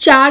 4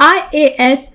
IAS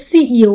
CEO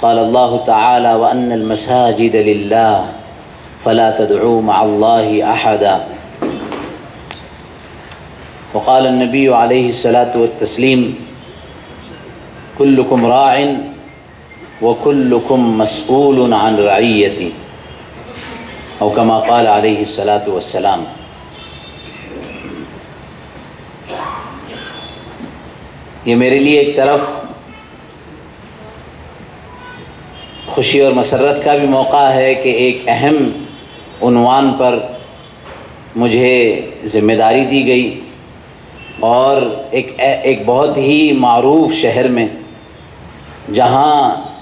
قال اللہ تعالی وأن المساجد للہ فلا تدعوا مع اللہ احدا، وقال النبی علیہ الصلاۃ والتسلیم کلکم راع وکلکم مسئول عن رعیتی، او کما قال علیہ الصلاۃ والسلام۔ یہ میرے لیے ایک طرف خوشی اور مسرت کا بھی موقع ہے کہ ایک اہم عنوان پر مجھے ذمہ داری دی گئی، اور ایک بہت ہی معروف شہر میں جہاں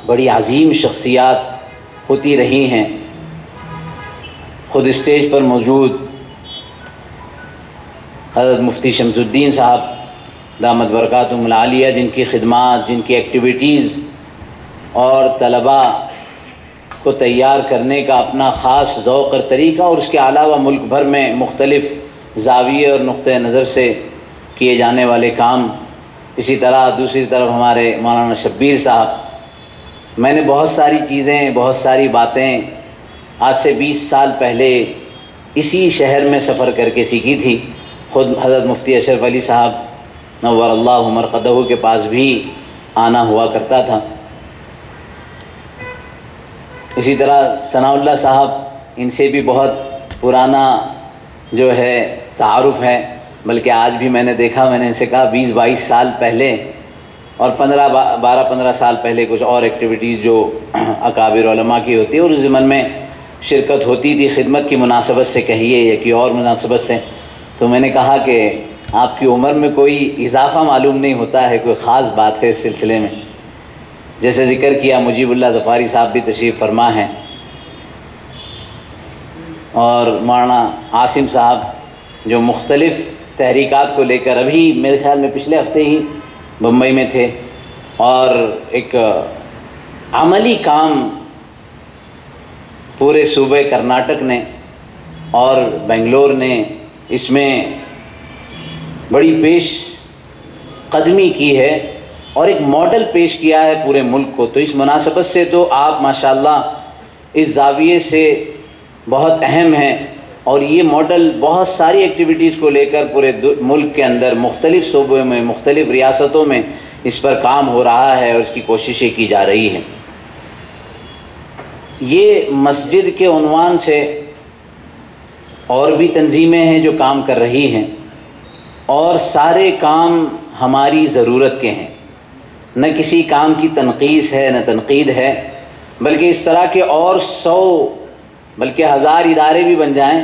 بڑی عظیم شخصیات ہوتی رہی ہیں، خود اسٹیج پر موجود حضرت مفتی شمس الدین صاحب دامت برکاتہم العالیہ، جن کی خدمات، جن کی ایکٹیویٹیز اور طلباء کو تیار کرنے کا اپنا خاص ذوق اور طریقہ، اور اس کے علاوہ ملک بھر میں مختلف زاویے اور نقطۂ نظر سے کیے جانے والے کام، اسی طرح دوسری طرف ہمارے مولانا شبیر صاحب۔ میں نے بہت ساری چیزیں، بہت ساری باتیں آج سے 20 سال پہلے اسی شہر میں سفر کر کے سیکھی تھی۔ خود حضرت مفتی اشرف علی صاحب نور اللہ مرقدہ کے پاس بھی آنا ہوا کرتا تھا۔ اسی طرح ثناء اللہ صاحب، ان سے بھی بہت پرانا جو ہے تعارف ہے، بلکہ آج بھی میں نے دیکھا، میں نے ان سے کہا 20-22 سال پہلے اور 12-15 سال پہلے کچھ اور ایکٹیویٹیز جو اکابر علماء کی ہوتی ہے اور اس ضمن میں شرکت ہوتی تھی، خدمت کی مناسبت سے کہیے یا کی اور مناسبت سے، تو میں نے کہا کہ آپ کی عمر میں کوئی اضافہ معلوم نہیں ہوتا ہے، کوئی خاص بات ہے اس سلسلے میں۔ جیسے ذکر کیا مجیب اللہ ظفاری صاحب بھی تشریف فرما ہیں، اور مولانا عاصم صاحب جو مختلف تحریکات کو لے کر ابھی میرے خیال میں پچھلے ہفتے ہی بمبئی میں تھے، اور ایک عملی کام پورے صوبے کرناٹک نے اور بنگلور نے اس میں بڑی پیش قدمی کی ہے اور ایک ماڈل پیش کیا ہے پورے ملک کو۔ تو اس مناسبت سے تو آپ ماشاءاللہ اس زاویے سے بہت اہم ہیں، اور یہ ماڈل بہت ساری ایکٹیویٹیز کو لے کر پورے ملک کے اندر مختلف صوبوں میں، مختلف ریاستوں میں اس پر کام ہو رہا ہے اور اس کی کوششیں کی جا رہی ہیں۔ یہ مسجد کے عنوان سے اور بھی تنظیمیں ہیں جو کام کر رہی ہیں، اور سارے کام ہماری ضرورت کے ہیں، نہ کسی کام کی تنقیص ہے نہ تنقید ہے، بلکہ اس طرح کے اور 100 بلکہ 1000 ادارے بھی بن جائیں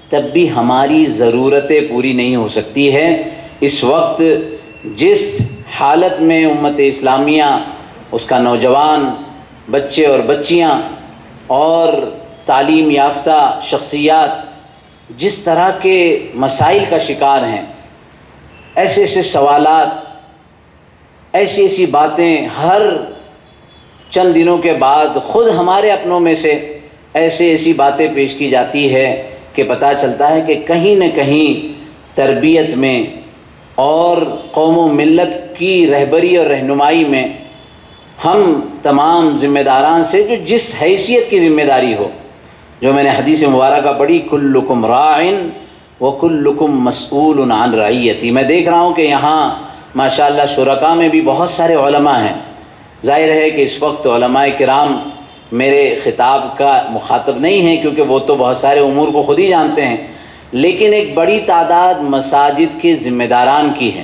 تب بھی ہماری ضرورتیں پوری نہیں ہو سکتی ہے۔ اس وقت جس حالت میں امت اسلامیہ، اس کا نوجوان، بچے اور بچیاں اور تعلیم یافتہ شخصیات جس طرح کے مسائل کا شکار ہیں، ایسے ایسے سوالات، ایسی ایسی باتیں ہر چند دنوں کے بعد خود ہمارے اپنوں میں سے ایسے ایسی باتیں پیش کی جاتی ہے کہ پتہ چلتا ہے کہ کہیں نہ کہیں تربیت میں اور قوم و ملت کی رہبری اور رہنمائی میں ہم تمام ذمہ داران سے جو جس حیثیت کی ذمہ داری ہو، جو میں نے حدیث مبارکہ پڑھی کلکم راع وکلکم مسئول عن رعیتی۔ میں دیکھ رہا ہوں کہ یہاں ماشاءاللہ شرکاء میں بھی بہت سارے علماء ہیں۔ ظاہر ہے کہ اس وقت علماء کرام میرے خطاب کا مخاطب نہیں ہیں، کیونکہ وہ تو بہت سارے امور کو خود ہی جانتے ہیں، لیکن ایک بڑی تعداد مساجد کے ذمہ داران کی ہے۔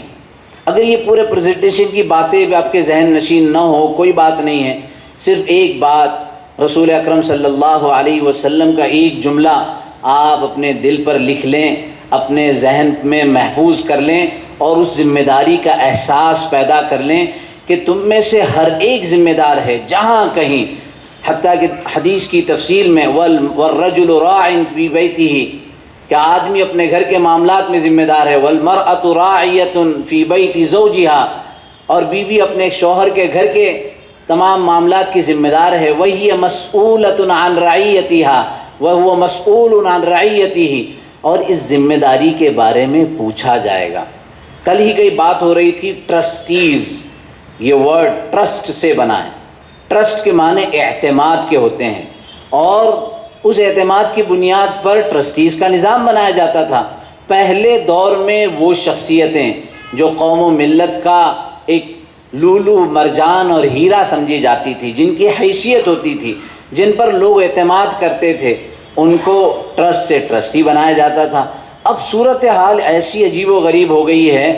اگر یہ پورے پریزنٹیشن کی باتیں بھی آپ کے ذہن نشین نہ ہو، کوئی بات نہیں ہے، صرف ایک بات، رسول اکرم صلی اللہ علیہ وسلم کا ایک جملہ آپ اپنے دل پر لکھ لیں، اپنے ذہن میں محفوظ کر لیں، اور اس ذمہ داری کا احساس پیدا کر لیں کہ تم میں سے ہر ایک ذمہ دار ہے، جہاں کہیں، حتیٰ کہ حدیث کی تفصیل میں والرجل راع فی بیتہ، کہ آدمی اپنے گھر کے معاملات میں ذمہ دار ہے، والمرأة راعیۃ فی بیت زوجہا، اور بیوی اپنے شوہر کے گھر کے تمام معاملات کی ذمہ دار ہے، وہی مسئولۃ عن رعیتہا وہو مسئول عن رعیتہ، اور اس ذمہ داری کے بارے میں پوچھا جائے گا۔ کل ہی کئی بات ہو رہی تھی ٹرسٹیز، یہ ورڈ ٹرسٹ سے بنا ہے، ٹرسٹ کے معنی اعتماد کے ہوتے ہیں، اور اس اعتماد کی بنیاد پر ٹرسٹیز کا نظام بنایا جاتا تھا۔ پہلے دور میں وہ شخصیتیں جو قوم و ملت کا ایک لولو مرجان اور ہیرا سمجھی جاتی تھی، جن کی حیثیت ہوتی تھی، جن پر لوگ اعتماد کرتے تھے، ان کو ٹرسٹ سے ٹرسٹی بنایا جاتا تھا۔ اب صورتحال ایسی عجیب و غریب ہو گئی ہے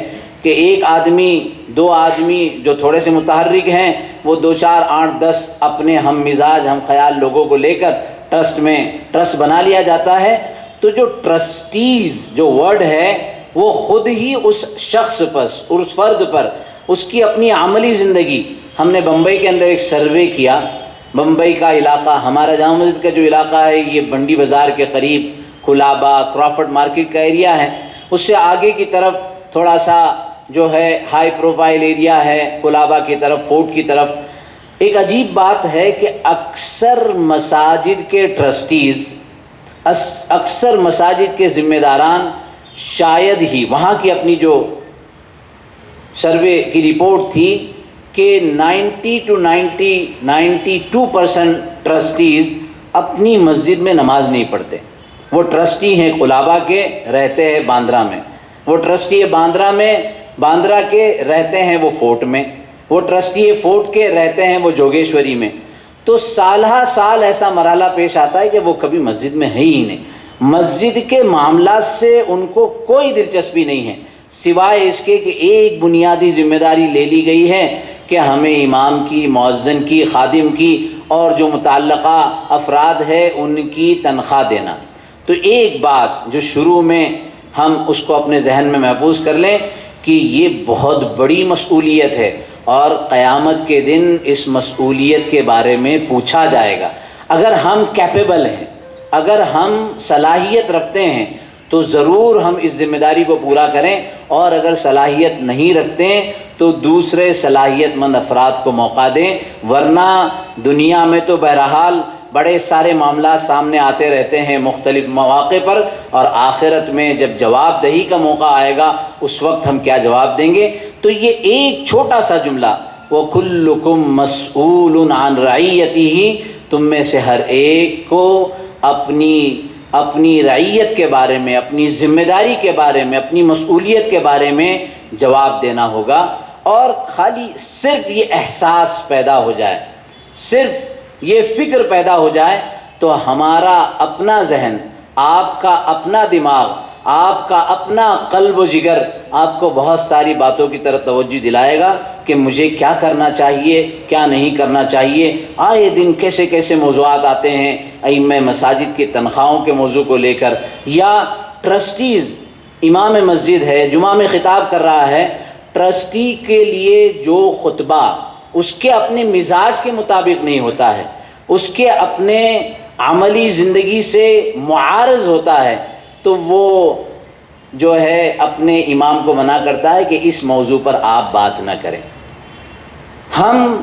کہ ایک آدمی، دو آدمی جو تھوڑے سے متحرک ہیں، وہ 2 4 8 10 اپنے ہم مزاج ہم خیال لوگوں کو لے کر ٹرسٹ بنا لیا جاتا ہے۔ تو جو ٹرسٹیز جو ورڈ ہے وہ خود ہی اس شخص پر، اس فرد پر، اس کی اپنی عملی زندگی۔ ہم نے بمبئی کے اندر ایک سروے کیا، بمبئی کا علاقہ، ہمارا جامع مسجد کا جو علاقہ ہے یہ بنڈی بازار کے قریب کلابا کرافٹ مارکیٹ کا ایریا ہے، اس سے آگے کی طرف تھوڑا سا جو ہے ہائی پروفائل ایریا ہے، کلابا کی طرف، فورٹ کی طرف۔ ایک عجیب بات ہے کہ اکثر مساجد کے ٹرسٹیز، اکثر مساجد کے ذمہ داران شاید ہی، وہاں کی اپنی جو سروے کی رپورٹ تھی کہ 90 to 92% ٹرسٹیز اپنی مسجد میں نماز نہیں پڑھتے۔ وہ ٹرسٹی ہیں کلابا کے، رہتے ہیں باندرا میں، وہ ٹرسٹی ہے باندرا کے، رہتے ہیں وہ فورٹ میں، وہ ٹرسٹی ہے فورٹ کے، رہتے ہیں وہ جوگیشوری میں۔ تو سالہ سال ایسا مرحلہ پیش آتا ہے کہ وہ کبھی مسجد میں ہے ہی نہیں، مسجد کے معاملات سے ان کو کوئی دلچسپی نہیں ہے، سوائے اس کے کہ ایک بنیادی ذمہ داری لے لی گئی ہے کہ ہمیں امام کی، مؤذن کی، خادم کی اور جو متعلقہ افراد ہے ان کی تنخواہ دینا۔ تو ایک بات جو شروع میں ہم اس کو اپنے ذہن میں محفوظ کر لیں کہ یہ بہت بڑی مسئولیت ہے، اور قیامت کے دن اس مسئولیت کے بارے میں پوچھا جائے گا۔ اگر ہم کیپیبل ہیں، اگر ہم صلاحیت رکھتے ہیں تو ضرور ہم اس ذمہ داری کو پورا کریں، اور اگر صلاحیت نہیں رکھتے تو دوسرے صلاحیت مند افراد کو موقع دیں، ورنہ دنیا میں تو بہرحال بڑے سارے معاملات سامنے آتے رہتے ہیں مختلف مواقع پر، اور آخرت میں جب جواب دہی کا موقع آئے گا اس وقت ہم کیا جواب دیں گے؟ تو یہ ایک چھوٹا سا جملہ، وَكُلُّكُمْ مَسْئُولٌ عَنْ رَعِيَّتِهِ، تم میں سے ہر ایک کو اپنی رعیت کے بارے میں، اپنی ذمہ داری کے بارے میں، اپنی مسئولیت کے بارے میں جواب دینا ہوگا۔ اور خالی صرف یہ احساس پیدا ہو جائے، صرف یہ فکر پیدا ہو جائے تو ہمارا اپنا ذہن، آپ کا اپنا دماغ، آپ کا اپنا قلب و جگر آپ کو بہت ساری باتوں کی طرف توجہ دلائے گا کہ مجھے کیا کرنا چاہیے، کیا نہیں کرنا چاہیے۔ آئے دن کیسے کیسے موضوعات آتے ہیں، ائمہ مساجد کی تنخواہوں کے موضوع کو لے کر، یا ٹرسٹیز، امام مسجد ہے جمعہ میں خطاب کر رہا ہے، ٹرسٹی کے لیے جو خطبہ اس کے اپنے مزاج کے مطابق نہیں ہوتا ہے، اس کے اپنے عملی زندگی سے معارض ہوتا ہے، تو وہ جو ہے اپنے امام کو منع کرتا ہے کہ اس موضوع پر آپ بات نہ کریں۔ ہم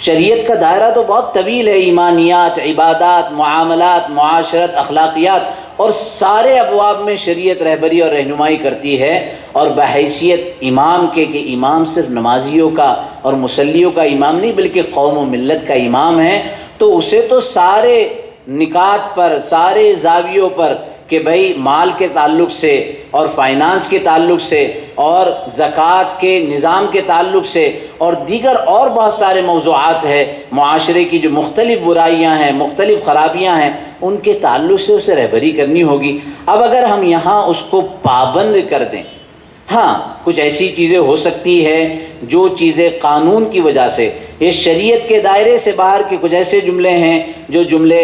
شریعت کا دائرہ تو بہت طویل ہے، ایمانیات، عبادات، معاملات، معاشرت، اخلاقیات، اور سارے ابواب میں شریعت رہبری اور رہنمائی کرتی ہے، اور بحیثیت امام کے کہ امام صرف نمازیوں کا اور مصلیوں کا امام نہیں بلکہ قوم و ملت کا امام ہے، تو اسے تو سارے نکات پر، سارے زاویوں پر کہ بھئی مال کے تعلق سے اور فائنانس کے تعلق سے اور زکوٰۃ کے نظام کے تعلق سے اور دیگر اور بہت سارے موضوعات ہیں، معاشرے کی جو مختلف برائیاں ہیں، مختلف خرابیاں ہیں، ان کے تعلق سے اسے رہبری کرنی ہوگی۔ اب اگر ہم یہاں اس کو پابند کر دیں، ہاں کچھ ایسی چیزیں ہو سکتی ہے جو چیزیں قانون کی وجہ سے، یہ شریعت کے دائرے سے باہر کے کچھ ایسے جملے ہیں جو جملے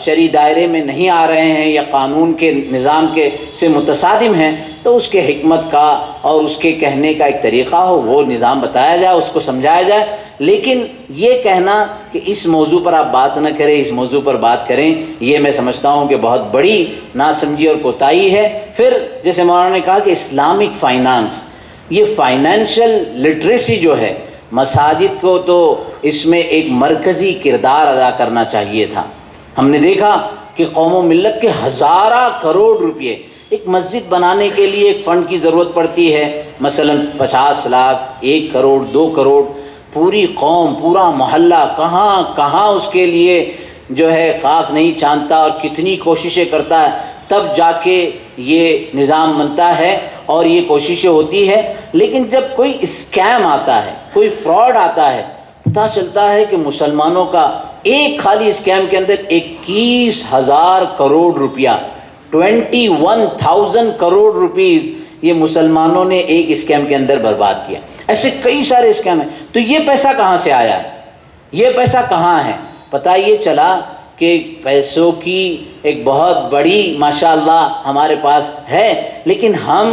شرعی دائرے میں نہیں آ رہے ہیں یا قانون کے نظام کے سے متصادم ہیں، تو اس کے حکمت کا اور اس کے کہنے کا ایک طریقہ ہو، وہ نظام بتایا جائے، اس کو سمجھایا جائے۔ لیکن یہ کہنا کہ اس موضوع پر آپ بات نہ کریں، اس موضوع پر بات کریں، یہ میں سمجھتا ہوں کہ بہت بڑی ناسمجھی اور کوتاہی ہے۔ پھر جیسے مولانا نے کہا کہ اسلامک فائنانس، یہ فائنینشیل لٹریسی جو ہے، مساجد کو تو اس میں ایک مرکزی کردار ادا کرنا چاہیے تھا۔ ہم نے دیکھا کہ قوم و ملت کے ہزارہ کروڑ روپئے ایک مسجد بنانے کے لیے ایک فنڈ کی ضرورت پڑتی ہے، مثلا 50 لاکھ، 1 کروڑ، 2 کروڑ، پوری قوم، پورا محلہ کہاں کہاں اس کے لیے جو ہے خاک نہیں چھانتا اور کتنی کوششیں کرتا ہے، تب جا کے یہ نظام بنتا ہے اور یہ کوششیں ہوتی ہے۔ لیکن جب کوئی اسکیم آتا ہے، کوئی فراڈ آتا ہے، پتہ چلتا ہے کہ مسلمانوں کا ایک خالی اسکیم کے اندر 21,000 کروڑ روپیہ، 21,000 کروڑ روپیز یہ مسلمانوں نے ایک اسکیم کے اندر برباد کیا۔ ایسے کئی سارے اسکیم ہیں۔ تو یہ پیسہ کہاں سے آیا ہے؟ یہ پیسہ کہاں ہے؟ پتہ یہ چلا کہ پیسوں کی ایک بہت بڑی ماشاءاللہ ہمارے پاس ہے، لیکن ہم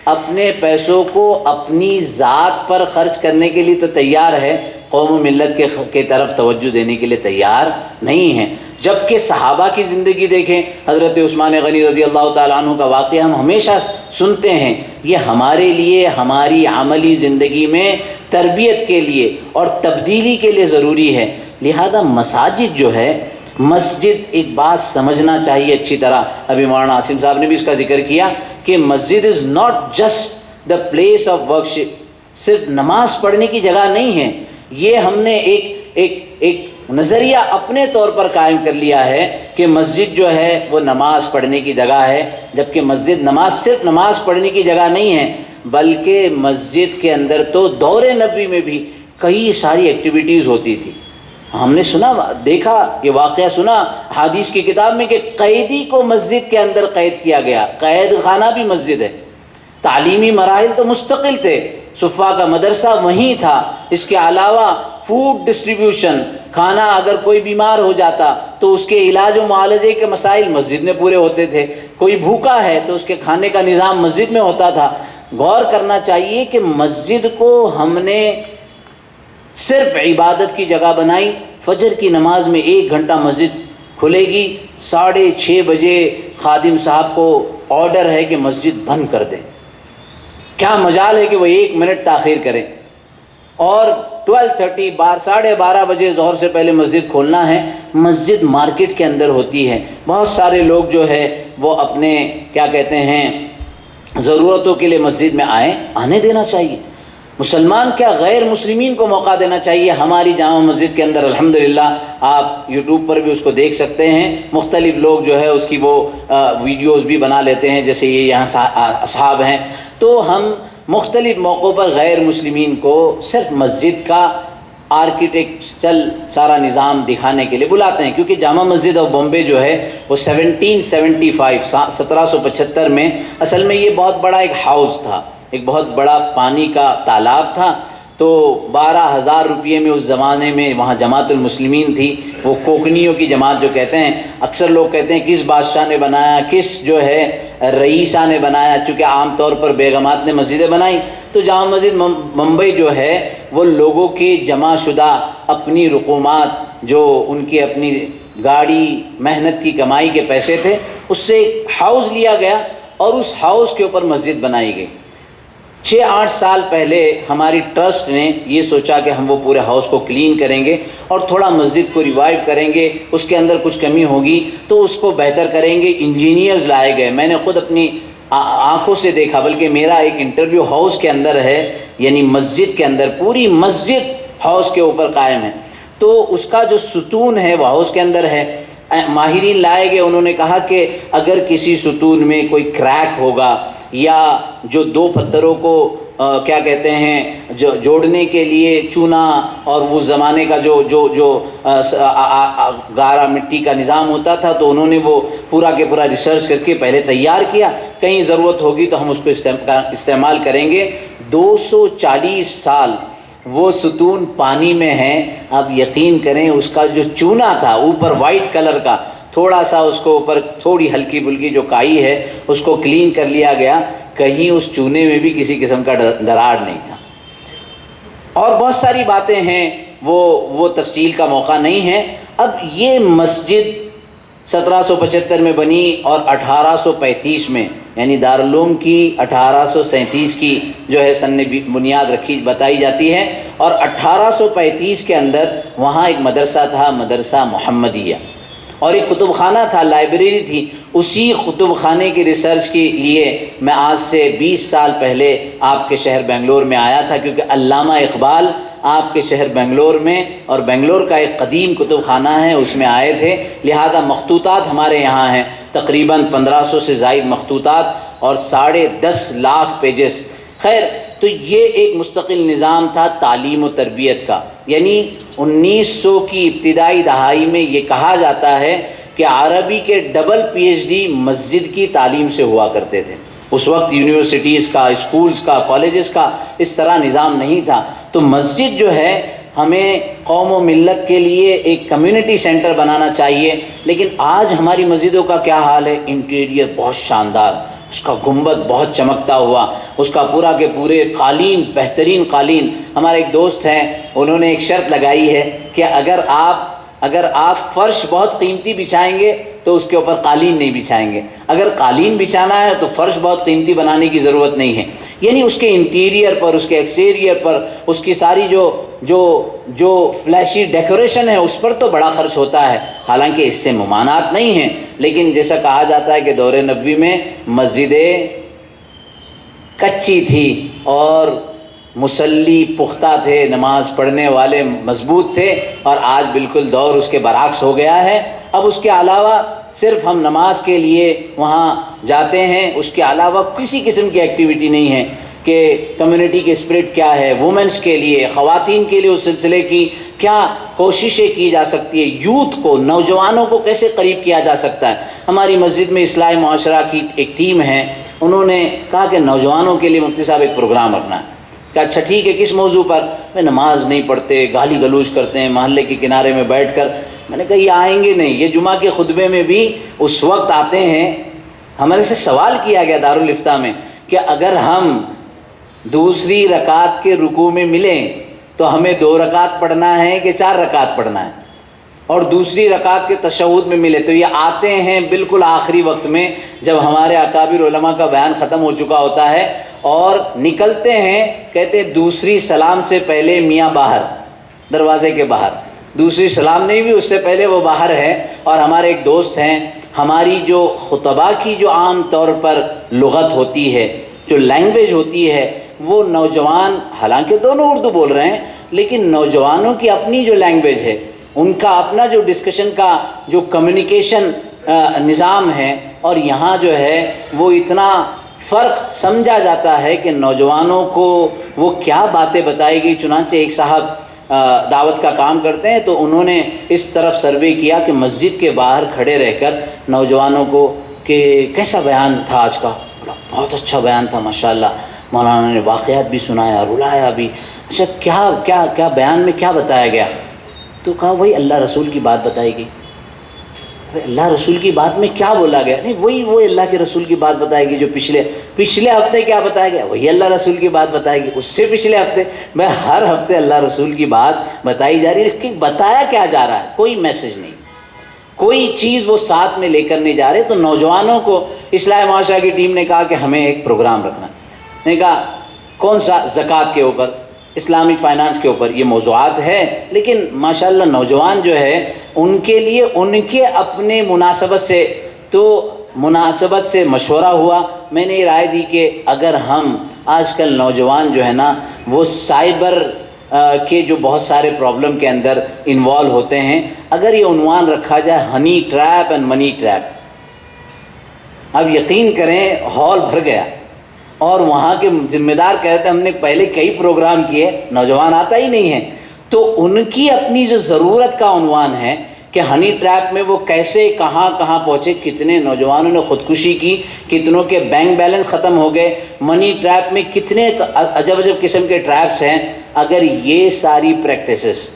اپنے پیسوں کو اپنی ذات پر خرچ کرنے کے لیے تو تیار ہے، قوم و ملت کے طرف توجہ دینے کے لیے تیار نہیں ہیں۔ جبکہ صحابہ کی زندگی دیکھیں، حضرت عثمان غنی رضی اللہ تعالیٰ عنہ کا واقعہ ہم ہمیشہ سنتے ہیں، یہ ہمارے لیے ہماری عملی زندگی میں تربیت کے لیے اور تبدیلی کے لیے ضروری ہے۔ لہذا مساجد جو ہے، مسجد ایک بات سمجھنا چاہیے اچھی طرح، ابھی مولانا عاصم صاحب نے بھی اس کا ذکر کیا کہ مسجد is not just the place of worship, صرف نماز پڑھنے کی جگہ نہیں ہے۔ یہ ہم نے ایک نظریہ اپنے طور پر قائم کر لیا ہے کہ مسجد جو ہے وہ نماز پڑھنے کی جگہ ہے، جبکہ مسجد صرف نماز پڑھنے کی جگہ نہیں ہے، بلکہ مسجد کے اندر تو دور نبوی میں بھی کئی ساری ایکٹیویٹیز ہوتی تھی۔ ہم نے سنا، دیکھا، یہ واقعہ سنا حدیث کی کتاب میں کہ قیدی کو مسجد کے اندر قید کیا گیا، قید خانہ بھی مسجد ہے۔ تعلیمی مراحل تو مستقل تھے، صفا کا مدرسہ وہیں تھا، اس کے علاوہ فوڈ ڈسٹریبیوشن، کھانا اگر کوئی بیمار ہو جاتا تو اس کے علاج و معالجے کے مسائل مسجد میں پورے ہوتے تھے، کوئی بھوکا ہے تو اس کے کھانے کا نظام مسجد میں ہوتا تھا۔ غور کرنا چاہیے کہ مسجد کو ہم نے صرف عبادت کی جگہ بنائی۔ فجر کی نماز میں 1 گھنٹہ مسجد کھلے گی، 6:30 بجے خادم صاحب کو آرڈر ہے کہ مسجد بند کر دیں۔ کیا مجال ہے کہ وہ 1 منٹ تاخیر کریں، اور 12:30 12:30 بجے ظہر سے پہلے مسجد کھولنا ہے۔ مسجد مارکیٹ کے اندر ہوتی ہے، بہت سارے لوگ جو ہے وہ اپنے کیا کہتے ہیں ضرورتوں کے لیے مسجد میں آنے دینا چاہیے۔ مسلمان کیا غیر مسلمین کو موقع دینا چاہیے۔ ہماری جامع مسجد کے اندر الحمدللہ آپ یوٹیوب پر بھی اس کو دیکھ سکتے ہیں، مختلف لوگ جو ہے اس کی وہ ویڈیوز بھی بنا لیتے ہیں، جیسے یہ یہاں اصحاب ہیں۔ تو ہم مختلف موقعوں پر غیر مسلمین کو صرف مسجد کا آرکیٹیکچرل سارا نظام دکھانے کے لیے بلاتے ہیں، کیونکہ جامع مسجد آف بامبے جو ہے وہ 1775 میں اصل میں یہ بہت بڑا ایک ہاؤس تھا، ایک بہت بڑا پانی کا تالاب تھا۔ تو 12,000 روپیے میں اس زمانے میں وہاں جماعت المسلمین تھی، وہ کوکنیوں کی جماعت جو کہتے ہیں۔ اکثر لوگ کہتے ہیں کس بادشاہ نے بنایا، کس جو ہے رئیسہ نے بنایا، چونکہ عام طور پر بیگمات نے مسجدیں بنائیں۔ تو جامع مسجد ممبئی جو ہے وہ لوگوں کے جمع شدہ اپنی رقومات، جو ان کی اپنی گاڑی محنت کی کمائی کے پیسے تھے، اس سے ایک ہاؤس لیا گیا اور اس ہاؤس کے اوپر مسجد بنائی گئی۔ 6-8 سال پہلے ہماری ٹرسٹ نے یہ سوچا کہ ہم وہ پورے ہاؤس کو کلین کریں گے اور تھوڑا مسجد کو ریوائیو کریں گے، اس کے اندر کچھ کمی ہوگی تو اس کو بہتر کریں گے۔ انجینئرز لائے گئے، میں نے خود اپنی آنکھوں سے دیکھا، بلکہ میرا ایک انٹرویو ہاؤس کے اندر ہے، یعنی مسجد کے اندر، پوری مسجد ہاؤس کے اوپر قائم ہے۔ تو اس کا جو ستون ہے وہ ہاؤس کے اندر ہے۔ ماہرین لائے گئے، انہوں نے کہا کہ اگر کسی ستون میں کوئی کریک ہوگا یا جو 2 پتھروں کو کیا کہتے ہیں جوڑنے کے لیے چونا اور وہ زمانے کا جو گارا مٹی کا نظام ہوتا تھا، تو انہوں نے وہ پورا کے پورا ریسرچ کر کے پہلے تیار کیا، کہیں ضرورت ہوگی تو ہم اس کو استعمال کریں گے۔ 240 سال وہ ستون پانی میں ہے۔ اب یقین کریں اس کا جو چونا تھا اوپر وائٹ کلر کا، تھوڑا سا اس کو اوپر تھوڑی ہلکی پھلکی جو کائی ہے اس کو کلین کر لیا گیا، کہیں اس چونے میں بھی کسی قسم کا دراڑ نہیں تھا۔ اور بہت ساری باتیں ہیں، وہ تفصیل کا موقع نہیں ہے۔ اب یہ مسجد 1775 میں بنی اور 1835 میں، یعنی دارالعلوم کی 1837 کی جو ہے سن بنیاد رکھی بتائی جاتی ہے، اور 1835 کے اندر وہاں ایک مدرسہ تھا، مدرسہ محمدیہ، اور ایک کتب خانہ تھا، لائبریری تھی۔ اسی کتب خانے کی ریسرچ کے لیے میں آج سے 20 سال پہلے آپ کے شہر بنگلور میں آیا تھا، کیونکہ علامہ اقبال آپ کے شہر بنگلور میں، اور بنگلور کا ایک قدیم کتب خانہ ہے، اس میں آئے تھے، لہذا مخطوطات ہمارے یہاں ہیں، تقریباً 1500 سے زائد مخطوطات اور 10.5 لاکھ پیجز۔ خیر، تو یہ ایک مستقل نظام تھا تعلیم و تربیت کا، یعنی 1900 کی ابتدائی دہائی میں یہ کہا جاتا ہے کہ عربی کے ڈبل PhD مسجد کی تعلیم سے ہوا کرتے تھے۔ اس وقت یونیورسٹیز کا، اسکولز کا، کالجز کا اس طرح نظام نہیں تھا، تو مسجد جو ہے ہمیں قوم و ملت کے لیے ایک کمیونٹی سینٹر بنانا چاہیے۔ لیکن آج ہماری مسجدوں کا کیا حال ہے؟ انٹیریئر بہت شاندار، اس کا گنبد بہت چمکتا ہوا، اس کا پورا کے پورے قالین، بہترین قالین۔ ہمارے ایک دوست ہیں، انہوں نے ایک شرط لگائی ہے کہ اگر آپ فرش بہت قیمتی بچھائیں گے تو اس کے اوپر قالین نہیں بچھائیں گے، اگر قالین بچھانا ہے تو فرش بہت قیمتی بنانے کی ضرورت نہیں ہے۔ یعنی اس کے انٹیریئر پر، اس کے ایکسٹیریئر پر، اس کی ساری جو فلیشی ڈیکوریشن ہے اس پر تو بڑا خرچ ہوتا ہے، حالانکہ اس سے ممانعت نہیں ہیں، لیکن جیسا کہا جاتا ہے کہ دور نبوی میں مسجدیں کچی تھی اور مصلی پختہ تھے، نماز پڑھنے والے مضبوط تھے، اور آج بالکل دور اس کے برعکس ہو گیا ہے۔ اب اس کے علاوہ صرف ہم نماز کے لیے وہاں جاتے ہیں، اس کے علاوہ کسی قسم کی ایکٹیویٹی نہیں ہے کہ کمیونٹی کے اسپرٹ کیا ہے، وومنس کے لیے، خواتین کے لیے اس سلسلے کی کیا کوششیں کی جا سکتی ہے، یوتھ کو، نوجوانوں کو کیسے قریب کیا جا سکتا ہے۔ ہماری مسجد میں اصلاح معاشرہ کی ایک ٹیم ہے، انہوں نے کہا کہ نوجوانوں کے لیے مفتی صاحب ایک پروگرام رکھنا ہے۔ کہا اچھا ٹھیک ہے، کس موضوع پر؟ میں نماز نہیں پڑھتے، گالی گلوچ کرتے ہیں محلے کے کنارے میں بیٹھ کر۔ میں نے کہا یہ آئیں گے نہیں، یہ جمعہ کے خطبے میں بھی اس وقت آتے ہیں۔ ہمارے سے سوال کیا گیا دارالافتاء میں کہ اگر ہم دوسری رکعت کے رکوع میں ملیں تو ہمیں 2 رکعت پڑھنا ہے کہ 4 رکعت پڑھنا ہے، اور دوسری رکعت کے تشہد میں ملے تو یہ آتے ہیں بالکل آخری وقت میں جب ہمارے اکابر علماء کا بیان ختم ہو چکا ہوتا ہے، اور نکلتے ہیں، کہتے دوسری سلام سے پہلے میاں باہر، دروازے کے باہر، دوسری سلام نہیں بھی، اس سے پہلے وہ باہر ہے۔ اور ہمارے ایک دوست ہیں، ہماری جو خطبہ کی جو عام طور پر لغت ہوتی ہے، جو لینگویج ہوتی ہے، وہ نوجوان، حالانکہ دونوں اردو بول رہے ہیں، لیکن نوجوانوں کی اپنی جو لینگویج ہے، ان کا اپنا جو ڈسکشن کا جو کمیونیکیشن نظام ہے، اور یہاں جو ہے وہ اتنا فرق سمجھا جاتا ہے کہ نوجوانوں کو وہ کیا باتیں بتائے گی۔ چنانچہ ایک صاحب دعوت کا کام کرتے ہیں، تو انہوں نے اس طرف سروے کیا کہ مسجد کے باہر کھڑے رہ کر نوجوانوں کو کہ کیسا بیان تھا آج کا؟ بہت اچھا بیان تھا ماشاءاللہ، مولانا نے واقعات بھی سنایا، رلایا بھی۔ اچھا کیا بیان میں کیا بتایا گیا؟ تو کہا وہی اللہ رسول کی بات بتائی گئی۔ اللہ رسول کی بات میں کیا بولا گیا؟ نہیں، وہی اللہ کے رسول کی بات بتائے گی جو پچھلے ہفتے کیا بتایا گیا، وہی اللہ رسول کی بات بتائے گی، اس سے پچھلے ہفتے، میں ہر ہفتے اللہ رسول کی بات بتائی جا رہی ہے، لیکن بتایا کیا جا رہا ہے؟ کوئی میسج نہیں، کوئی چیز وہ ساتھ میں لے کر نہیں جا رہے۔ تو نوجوانوں کو اصلاح معاشرہ کی ٹیم نے کہا کہ ہمیں ایک پروگرام رکھنا۔ نے کہا کون سا؟ زکوٰۃ کے اوپر، اسلامک فائنانس کے اوپر یہ موضوعات ہے، لیکن ماشاءاللہ نوجوان جو ہے ان کے لیے ان کے اپنے مناسبت سے مشورہ ہوا۔ میں نے یہ رائے دی کہ اگر ہم آج کل نوجوان جو ہے نا وہ سائبر کے جو بہت سارے پرابلم کے اندر انوالو ہوتے ہیں، اگر یہ عنوان رکھا جائے honey trap and money trap, اب یقین کریں ہال بھر گیا، اور وہاں کے ذمہ دار کہتے ہیں ہم نے پہلے کئی پروگرام کیے، نوجوان آتا ہی نہیں ہے۔ تو ان کی اپنی جو ضرورت کا عنوان ہے کہ ہنی ٹریپ میں وہ کیسے کہاں پہنچے، کتنے نوجوانوں نے خودکشی کی، کتنوں کے بینک بیلنس ختم ہو گئے، منی ٹریپ میں کتنے عجب قسم کے ٹریپس ہیں۔ اگر یہ ساری پریکٹسز،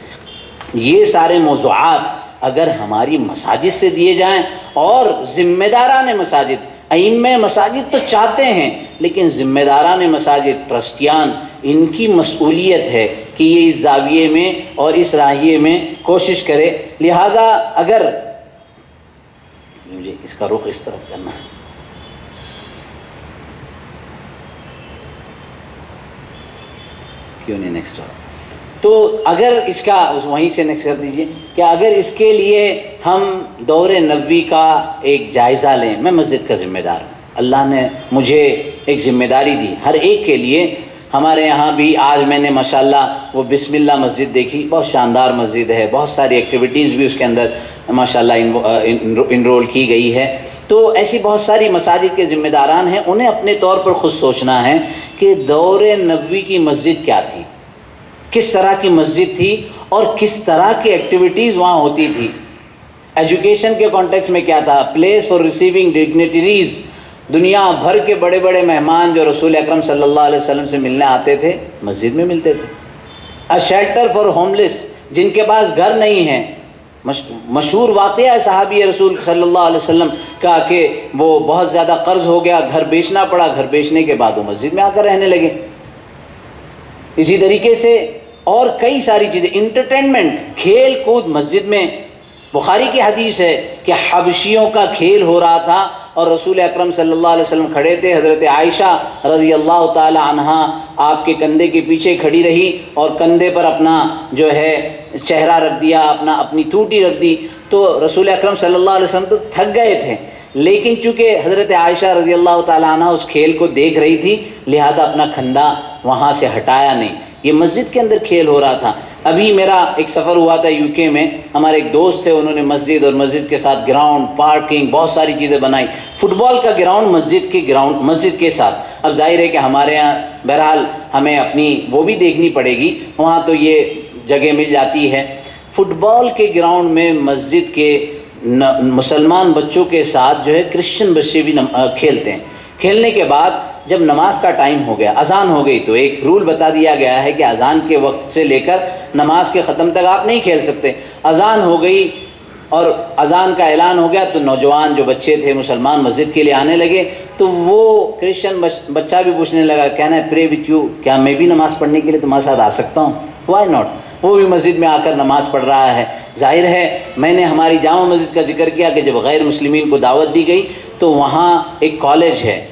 یہ سارے موضوعات اگر ہماری مساجد سے دیے جائیں، اور ذمہ داران مساجد، ائمہ مساجد تو چاہتے ہیں، لیکن ذمہ داران مساجد، ٹرسٹیان، ان کی مسئولیت ہے کہ یہ اس زاویے میں اور اس راہیے میں کوشش کرے۔ لہذا اگر مجھے اس کا رخ اس طرف کرنا ہے، کیوں نہیں نیکسٹ؟ تو اگر اس کا وہیں سے نیکسٹ کر دیجئے کہ اگر اس کے لیے ہم دور نبوی کا ایک جائزہ لیں، میں مسجد کا ذمہ دار ہوں، اللہ نے مجھے ایک ذمہ داری دی ہر ایک کے لیے ہمارے یہاں بھی آج میں نے ماشاءاللہ وہ بسم اللہ مسجد دیکھی، بہت شاندار مسجد ہے، بہت ساری ایکٹیویٹیز بھی اس کے اندر ماشاءاللہ انرول کی گئی ہے۔ تو ایسی بہت ساری مساجد کے ذمہ داران ہیں، انہیں اپنے طور پر خود سوچنا ہے کہ دور نبوی کی مسجد کیا تھی، کس طرح کی مسجد تھی اور کس طرح کی ایکٹیویٹیز وہاں ہوتی تھی۔ ایجوکیشن کے کانٹیکس میں کیا تھا، پلیس فار ریسیونگ ڈگنیٹریز، دنیا بھر کے بڑے بڑے مہمان جو رسول اکرم صلی اللہ علیہ وسلم سے ملنے آتے تھے مسجد میں ملتے تھے۔ اے شیلٹر فار ہوملیس، جن کے پاس گھر نہیں ہے، مشہور واقعہ ہے صحابی رسول صلی اللہ علیہ وسلم کا کہ وہ بہت زیادہ قرض ہو گیا، گھر بیچنا پڑا، گھر بیچنے کے بعد وہ مسجد میں آ کر رہنے لگے۔ اسی طریقے سے اور کئی ساری چیزیں، انٹرٹینمنٹ، کھیل کود مسجد میں۔ بخاری کی حدیث ہے کہ حبشیوں کا کھیل ہو رہا تھا اور رسول اکرم صلی اللہ علیہ وسلم کھڑے تھے، حضرت عائشہ رضی اللہ تعالی عنہا آپ کے کندھے کے پیچھے کھڑی رہی اور کندھے پر اپنا جو ہے چہرہ رکھ دیا، اپنی ٹوٹی رکھ دی۔ تو رسول اکرم صلی اللہ علیہ وسلم تو تھک گئے تھے، لیکن چونکہ حضرت عائشہ رضی اللہ تعالی عنہا اس کھیل کو دیکھ رہی تھی لہذا اپنا کھندا وہاں سے ہٹایا نہیں۔ یہ مسجد کے اندر کھیل ہو رہا تھا۔ ابھی میرا ایک سفر ہوا تھا یو کے میں، ہمارے ایک دوست تھے، انہوں نے مسجد اور مسجد کے ساتھ گراؤنڈ، پارکنگ، بہت ساری چیزیں بنائی۔ فٹ بال کا گراؤنڈ مسجد کے ساتھ۔ اب ظاہر ہے کہ ہمارے یہاں بہرحال ہمیں اپنی وہ بھی دیکھنی پڑے گی، وہاں تو یہ جگہ مل جاتی ہے۔ فٹ بال کے گراؤنڈ میں مسجد کے مسلمان بچوں کے ساتھ جو ہے کرسچن بچے بھی کھیلتے ہیں۔ کھیلنے کے بعد جب نماز کا ٹائم ہو گیا، اذان ہو گئی، تو ایک رول بتا دیا گیا ہے کہ اذان کے وقت سے لے کر نماز کے ختم تک آپ نہیں کھیل سکتے۔ اذان ہو گئی اور اذان کا اعلان ہو گیا تو نوجوان جو بچے تھے مسلمان مسجد کے لیے آنے لگے، تو وہ کرسچن بچہ بھی پوچھنے لگا، کہنا ہے پرے وتھ یو، کیا میں بھی نماز پڑھنے کے لیے تمہارے ساتھ آ سکتا ہوں؟ وائی ناٹ، وہ بھی مسجد میں آ کر نماز پڑھ رہا ہے۔ ظاہر ہے میں نے ہماری جامع مسجد کا ذکر کیا کہ جب غیر مسلمین کو دعوت دی گئی تو وہاں ایک کالج ہے،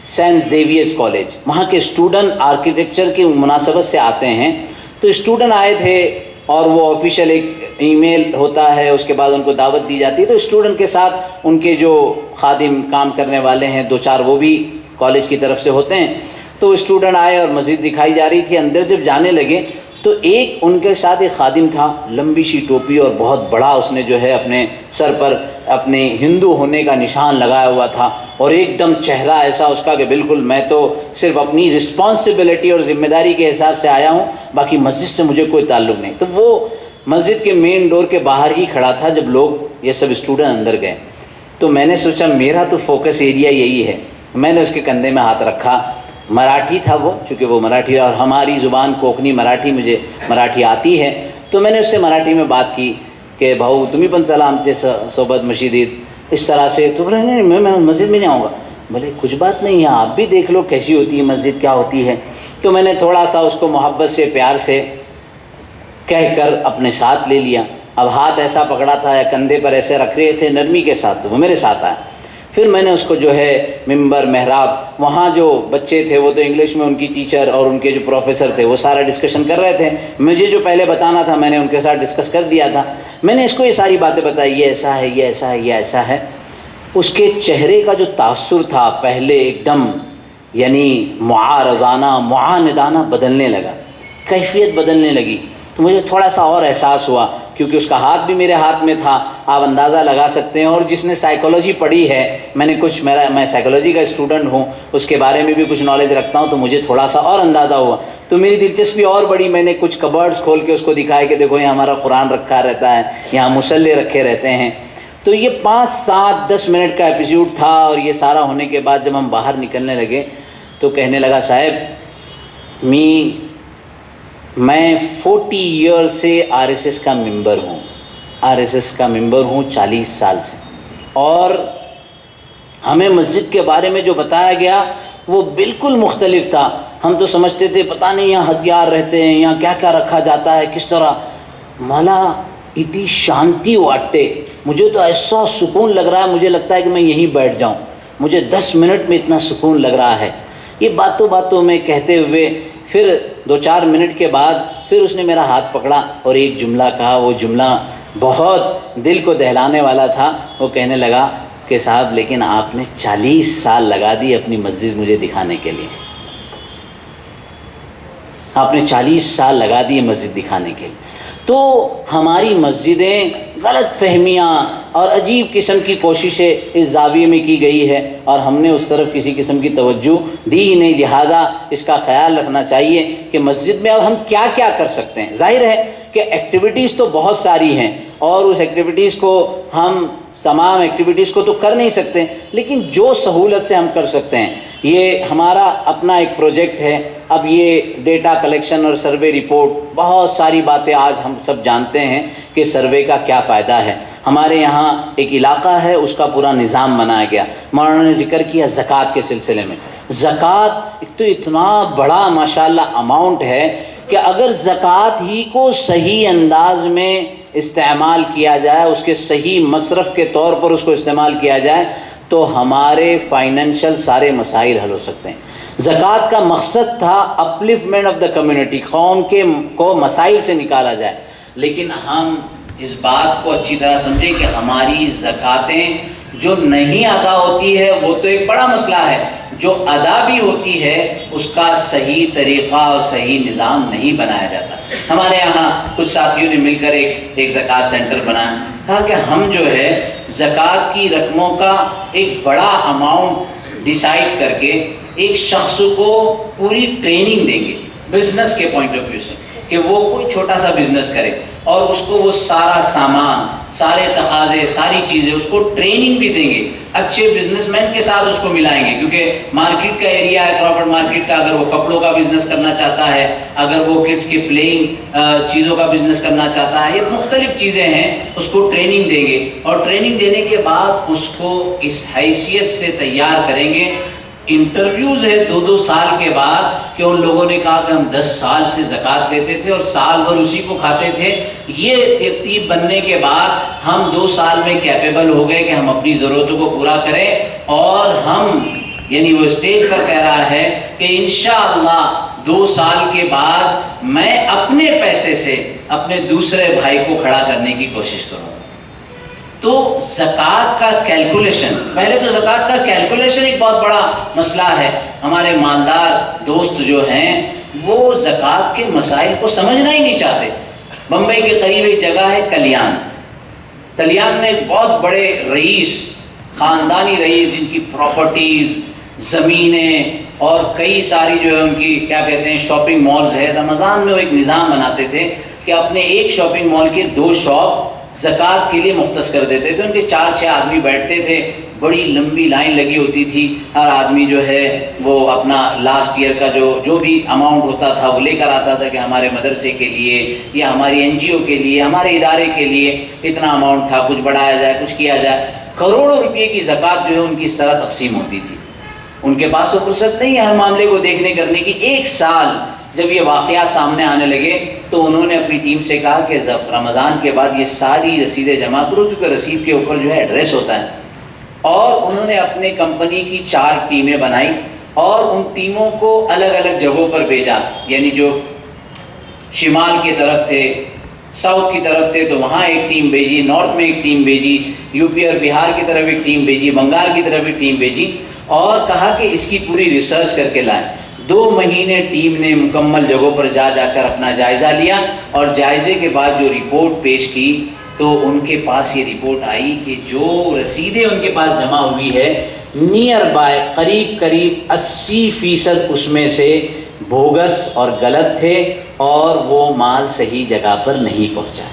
سینٹ زیویئرز کالج، وہاں کے اسٹوڈنٹ آرکیٹیکچر کی مناسبت سے آتے ہیں، تو اسٹوڈنٹ آئے تھے اور وہ آفیشیل ایک ای میل ہوتا ہے، اس کے بعد ان کو دعوت دی جاتی ہے، تو اسٹوڈنٹ کے ساتھ ان کے جو خادم کام کرنے والے ہیں 2-4 وہ بھی کالج کی طرف سے ہوتے ہیں۔ تو اسٹوڈنٹ آئے اور مسجد دکھائی جا رہی تھی، اندر جب جانے لگے تو ایک ان کے ساتھ ایک خادم تھا، لمبی سی ٹوپی اور بہت بڑا اس نے جو ہے اپنے سر پر اپنے ہندو ہونے کا نشان لگایا ہوا تھا، اور ایک دم چہرہ ایسا اس کا کہ بالکل میں تو صرف اپنی رسپانسبلٹی اور ذمہ داری کے حساب سے آیا ہوں، باقی مسجد سے مجھے کوئی تعلق نہیں۔ تو وہ مسجد کے مین ڈور کے باہر ہی کھڑا تھا جب لوگ یہ سب اسٹوڈنٹ اندر گئے، تو میں نے سوچا میرا تو فوکس ایریا یہی ہے، میں نے اس کے کندھے میں ہاتھ رکھا۔ مراٹھی تھا وہ، چونکہ وہ مراٹھی اور ہماری زبان کوکنی مراٹھی، مجھے مراٹھی آتی ہے، تو میں نے اس سے مراٹھی میں بات کی کہ بھاؤ تمہیں پن سلام صحبت مشیدید، اس طرح سے۔ تو بولے نہیں میں مسجد میں نہیں آؤں گا۔ بولے کچھ بات نہیں ہے، آپ بھی دیکھ لو کیسی ہوتی ہے مسجد، کیا ہوتی ہے۔ تو میں نے تھوڑا سا اس کو محبت سے پیار سے کہہ کر اپنے ساتھ لے لیا۔ اب ہاتھ ایسا پکڑا تھا یا کندھے پر ایسے رکھ رہے تھے نرمی کے ساتھ، تو وہ میرے ساتھ آیا۔ پھر میں نے اس کو جو ہے ممبر، محراب، وہاں جو بچے تھے وہ تو انگلش میں ان کی ٹیچر اور ان کے جو پروفیسر تھے وہ سارا ڈسکشن کر رہے تھے، مجھے جو پہلے بتانا تھا میں نے ان کے ساتھ ڈسکس کر دیا تھا۔ میں نے اس کو یہ ساری باتیں بتائی، یہ ایسا ہے، یہ ایسا ہے، یہ ایسا ہے۔ اس کے چہرے کا جو تاثر تھا پہلے ایک دم یعنی معارضانہ، معاندانہ بدلنے لگا، کیفیت بدلنے لگی، تو مجھے تھوڑا سا اور احساس ہوا، کیونکہ اس کا ہاتھ بھی میرے ہاتھ میں تھا، آپ اندازہ لگا سکتے ہیں۔ اور جس نے سائیکالوجی پڑھی ہے، میں سائیکالوجی کا اسٹوڈنٹ ہوں، اس کے بارے میں بھی کچھ نالج رکھتا ہوں، تو مجھے تھوڑا سا اور اندازہ ہوا، تو میری دلچسپی اور بڑی۔ میں نے کچھ کبرڈز کھول کے اس کو دکھائے کہ دیکھو یہاں ہمارا قرآن رکھا رہتا ہے، یہاں مصلے رکھے رہتے ہیں۔ تو یہ 5, 7, 10 منٹ کا ایپیسوڈ تھا، اور یہ سارا ہونے کے بعد جب ہم باہر نکلنے لگے تو کہنے لگا صاحب میں 40 ایئر سے RSS کا ممبر ہوں، RSS کا ممبر ہوں 40 سال سے، اور ہمیں مسجد کے بارے میں جو بتایا گیا وہ بالکل مختلف تھا۔ ہم تو سمجھتے تھے پتہ نہیں یہاں ہتھیار رہتے ہیں، یہاں کیا کیا رکھا جاتا ہے، کس طرح۔ مالا اتنی شانتی واٹتے، مجھے تو ایسا سکون لگ رہا ہے، مجھے لگتا ہے کہ میں یہیں بیٹھ جاؤں، مجھے 10 منٹ میں اتنا سکون لگ رہا ہے۔ یہ باتوں باتوں میں کہتے ہوئے پھر 2-4 منٹ کے بعد پھر اس نے میرا ہاتھ پکڑا اور ایک جملہ کہا، وہ جملہ بہت دل کو دہلانے والا تھا۔ وہ کہنے لگا کہ صاحب لیکن آپ نے 40 سال لگا دی اپنی مسجد مجھے دکھانے کے لیے، آپ نے 40 سال لگا دیے مسجد دکھانے کے لیے. تو ہماری مسجدیں غلط فہمیاں اور عجیب قسم کی کوششیں اس زاویے میں کی گئی ہے اور ہم نے اس طرف کسی قسم کی توجہ دی ہی نہیں. لہذا اس کا خیال رکھنا چاہیے کہ مسجد میں اب ہم کیا کیا کر سکتے ہیں. ظاہر ہے کہ ایکٹیویٹیز تو بہت ساری ہیں اور اس ایکٹیویٹیز کو ہم تمام ایکٹیویٹیز کو تو کر نہیں سکتے, لیکن جو سہولت سے ہم کر سکتے ہیں. یہ ہمارا اپنا ایک پروجیکٹ ہے. اب یہ ڈیٹا کلیکشن اور سروے رپورٹ, بہت ساری باتیں آج ہم سب جانتے ہیں کہ سروے کا کیا فائدہ ہے. ہمارے یہاں ایک علاقہ ہے, اس کا پورا نظام بنایا گیا. مولانا نے ذکر کیا زکوٰۃ کے سلسلے میں. زکوٰۃ ایک تو اتنا بڑا ماشاءاللہ اماؤنٹ ہے کہ اگر زکوٰۃ ہی کو صحیح انداز میں استعمال کیا جائے, اس کے صحیح مصرف کے طور پر اس کو استعمال کیا جائے, تو ہمارے فائنینشیل سارے مسائل حل ہو سکتے ہیں. زکوٰۃ کا مقصد تھا اپلفمنٹ آف دا کمیونٹی, قوم کو مسائل سے نکالا جائے. لیکن ہم اس بات کو اچھی طرح سمجھیں کہ ہماری زکوٰتیں جو نہیں ادا ہوتی ہے وہ تو ایک بڑا مسئلہ ہے, جو ادا بھی ہوتی ہے اس کا صحیح طریقہ اور صحیح نظام نہیں بنایا جاتا. ہمارے یہاں کچھ ساتھیوں نے مل کر ایک زکوٰۃ سینٹر بنایا. کہا کہ ہم جو ہے زکوٰۃ کی رقموں کا ایک بڑا اماؤنٹ ڈیسائیڈ کر کے ایک شخص کو پوری ٹریننگ دیں گے بزنس کے پوائنٹ آف ویو سے, کہ وہ کوئی چھوٹا سا بزنس کرے اور اس کو وہ سارا سامان, سارے تقاضے, ساری چیزیں, اس کو ٹریننگ بھی دیں گے. اچھے بزنس مین کے ساتھ اس کو ملائیں گے, کیونکہ مارکیٹ کا ایریا ہے کرافورڈ مارکیٹ کا. اگر وہ کپڑوں کا بزنس کرنا چاہتا ہے, اگر وہ کڈس کے پلینگ چیزوں کا بزنس کرنا چاہتا ہے, یہ مختلف چیزیں ہیں, اس کو ٹریننگ دیں گے. اور ٹریننگ دینے کے بعد اس کو اس حیثیت سے تیار کریں گے. انٹرویوز ہے 2-2 سال کے بعد کہ ان لوگوں نے کہا کہ ہم 10 سال سے زکوٰۃ لیتے تھے اور سال بھر اسی کو کھاتے تھے. یہ ترتیب بننے کے بعد ہم 2 سال میں کیپیبل ہو گئے کہ ہم اپنی ضرورتوں کو پورا کریں. اور ہم یعنی وہ اسٹیج پر کہہ رہا ہے کہ انشاءاللہ 2 سال کے بعد میں اپنے پیسے سے اپنے دوسرے بھائی کو کھڑا کرنے کی کوشش کروں. تو زکوٰۃ کا کیلکولیشن, پہلے تو زکوٰۃ کا کیلکولیشن ایک بہت بڑا مسئلہ ہے. ہمارے مالدار دوست جو ہیں وہ زکوٰۃ کے مسائل کو سمجھنا ہی نہیں چاہتے. بمبئی کے قریب ایک جگہ ہے کلیان. کلیان میں ایک بہت بڑے رئیس, خاندانی رئیس, جن کی پراپرٹیز, زمینیں اور کئی ساری جو ہے ان کی کیا کہتے ہیں شاپنگ مالز ہے. رمضان میں وہ ایک نظام بناتے تھے کہ اپنے ایک شاپنگ مال کے 2 شاپ زکوٰۃ کے لیے مختص کر دیتے تھے. ان کے 4-6 آدمی بیٹھتے تھے, بڑی لمبی لائن لگی ہوتی تھی. ہر آدمی جو ہے وہ اپنا لاسٹ ایئر کا جو بھی اماؤنٹ ہوتا تھا وہ لے کر آتا تھا کہ ہمارے مدرسے کے لیے یا ہماری NGO کے لیے, ہمارے ادارے کے لیے اتنا اماؤنٹ تھا, کچھ بڑھایا جائے, کچھ کیا جائے. کروڑوں روپے کی زکوٰۃ جو ہے ان کی اس طرح تقسیم ہوتی تھی. ان کے پاس تو فرصت نہیں ہے ہر معاملے کو دیکھنے کرنے کی. 1 سال جب یہ واقعات سامنے آنے لگے تو انہوں نے اپنی ٹیم سے کہا کہ رمضان کے بعد یہ ساری رسیدیں جمع کرو, کیونکہ رسید کے اوپر جو ہے ایڈریس ہوتا ہے. اور انہوں نے اپنے کمپنی کی 4 ٹیمیں بنائی اور ان ٹیموں کو الگ الگ جگہوں پر بھیجا. یعنی جو شمال کی طرف تھے, ساؤتھ کی طرف تھے تو وہاں ایک ٹیم بھیجی, نارتھ میں ایک ٹیم بھیجی, UP اور بہار کی طرف ایک ٹیم بھیجی, بنگال کی طرف ایک ٹیم بھیجی, اور کہا کہ اس کی پوری ریسرچ کر کے لائیں. 2 مہینے ٹیم نے مکمل جگہوں پر جا کر اپنا جائزہ لیا اور جائزے کے بعد جو رپورٹ پیش کی تو ان کے پاس یہ رپورٹ آئی کہ جو رسیدیں ان کے پاس جمع ہوئی ہے نیئر بائی قریب 80% اس میں سے بوگس اور غلط تھے اور وہ مال صحیح جگہ پر نہیں پہنچا.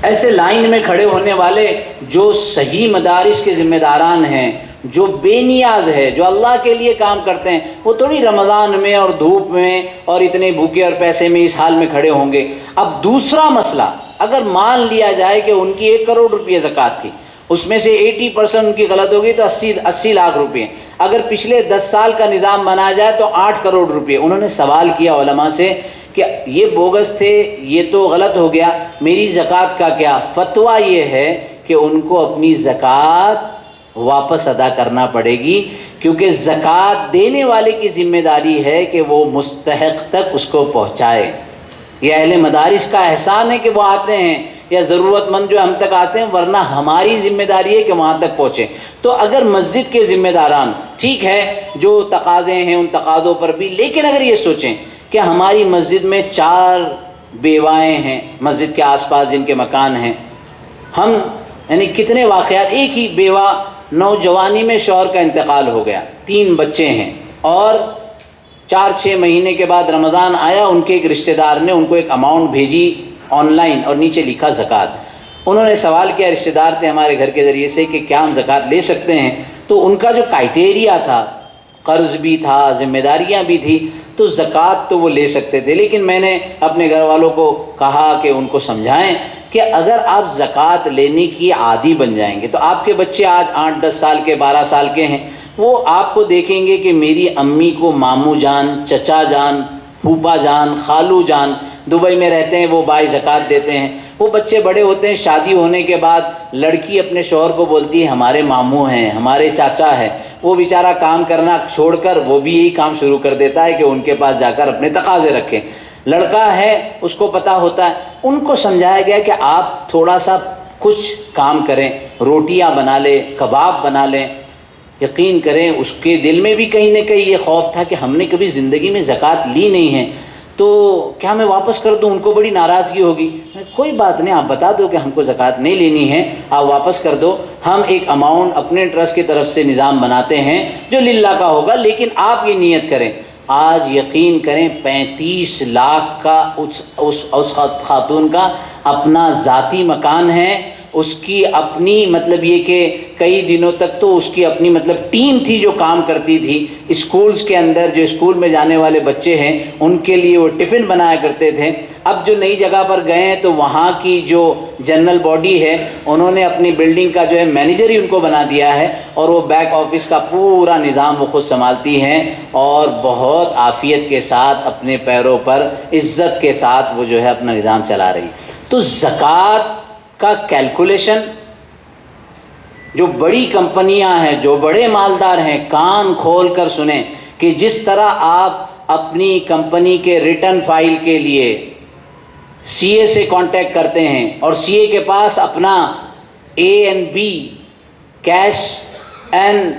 ایسے لائن میں کھڑے ہونے والے جو صحیح مدارس کے ذمہ داران ہیں, جو بے نیاز ہے, جو اللہ کے لیے کام کرتے ہیں, وہ تھوڑی رمضان میں اور دھوپ میں اور اتنے بھوکے اور پیسے میں اس حال میں کھڑے ہوں گے. اب دوسرا مسئلہ, اگر مان لیا جائے کہ ان کی 1 کروڑ روپے زکوٰۃ تھی, اس میں سے 80% ان کی غلط ہوگی تو 80 لاکھ روپے. اگر پچھلے 10 سال کا نظام بنایا جائے تو 8 کروڑ روپے. انہوں نے سوال کیا علماء سے کہ یہ بوگس تھے, یہ تو غلط ہو گیا, میری زکوٰۃ کا کیا؟ فتویٰ یہ ہے کہ ان کو اپنی زکوٰۃ واپس ادا کرنا پڑے گی, کیونکہ زکوٰۃ دینے والے کی ذمہ داری ہے کہ وہ مستحق تک اس کو پہنچائے. یہ اہل مدارس کا احسان ہے کہ وہ آتے ہیں, یا ضرورت مند جو ہم تک آتے ہیں, ورنہ ہماری ذمہ داری ہے کہ وہاں تک پہنچے. تو اگر مسجد کے ذمہ داران, ٹھیک ہے جو تقاضے ہیں ان تقاضوں پر بھی, لیکن اگر یہ سوچیں کہ ہماری مسجد میں 4 بیوائیں ہیں مسجد کے آس پاس جن کے مکان ہیں. ہم یعنی کتنے واقعات، ایک ہی بیوہ نوجوانی میں شوہر کا انتقال ہو گیا، 3 بچے ہیں، اور 4-6 مہینے کے بعد رمضان آیا، ان کے ایک رشتہ دار نے ان کو ایک اماؤنٹ بھیجی آن لائن اور نیچے لکھا زکوٰۃ. انہوں نے سوال کیا، رشتہ دار تھے ہمارے گھر کے ذریعے سے، کہ کیا ہم زکوٰۃ لے سکتے ہیں؟ تو ان کا جو کرائٹیریا تھا، قرض بھی تھا، ذمہ داریاں بھی تھی، تو زکوٰۃ تو وہ لے سکتے تھے. لیکن میں نے اپنے گھر والوں کو کہا کہ ان کو سمجھائیں کہ اگر آپ زکوٰۃ لینے کی عادی بن جائیں گے تو آپ کے بچے آج 8-10 سال کے 12 سال کے ہیں، وہ آپ کو دیکھیں گے کہ میری امی کو ماموں جان، چچا جان، پھوپھا جان، خالو جان دبئی میں رہتے ہیں، وہ بائی زکوٰۃ دیتے ہیں. وہ بچے بڑے ہوتے ہیں، شادی ہونے کے بعد لڑکی اپنے شوہر کو بولتی ہے ہمارے ماموں ہیں، ہمارے چاچا ہے. وہ بیچارہ کام کرنا چھوڑ کر وہ بھی یہی کام شروع کر دیتا ہے کہ ان کے پاس جا کر اپنے تقاضے رکھیں. لڑکا ہے، اس کو پتہ ہوتا ہے. ان کو سمجھایا گیا کہ آپ تھوڑا سا کچھ کام کریں، روٹیاں بنا لیں، کباب بنا لیں. یقین کریں اس کے دل میں بھی کہیں نہ کہیں یہ خوف تھا کہ ہم نے کبھی زندگی میں زکوٰۃ لی نہیں ہے، تو کیا میں واپس کر دوں؟ ان کو بڑی ناراضگی ہوگی. کوئی بات نہیں، آپ بتا دو کہ ہم کو زکوٰۃ نہیں لینی ہے، آپ واپس کر دو. ہم ایک اماؤنٹ اپنے ٹرسٹ کی طرف سے نظام بناتے ہیں جو للہ کا ہوگا، لیکن آپ یہ نیت کریں. آج یقین کریں 35 لاکھ کا اس خاتون کا اپنا ذاتی مکان ہے، اس کی اپنی مطلب یہ کہ کئی دنوں تک تو اس کی اپنی مطلب ٹیم تھی جو کام کرتی تھی. اسکولز کے اندر جو اسکول میں جانے والے بچے ہیں ان کے لیے وہ ٹفن بنایا کرتے تھے. اب جو نئی جگہ پر گئے ہیں تو وہاں کی جو جنرل باڈی ہے انہوں نے اپنی بلڈنگ کا جو ہے مینیجر ہی ان کو بنا دیا ہے، اور وہ بیک آفس کا پورا نظام وہ خود سنبھالتی ہیں، اور بہت عافیت کے ساتھ اپنے پیروں پر عزت کے ساتھ وہ جو ہے اپنا نظام چلا رہی. تو زکوٰۃ کا کیلکولیشن، جو بڑی کمپنیاں ہیں، جو بڑے مالدار ہیں، کان کھول کر سنیں کہ جس طرح آپ اپنی کمپنی کے ریٹرن فائل کے لیے سی اے سے کانٹیکٹ کرتے ہیں، اور سی اے کے پاس اپنا A&B cash and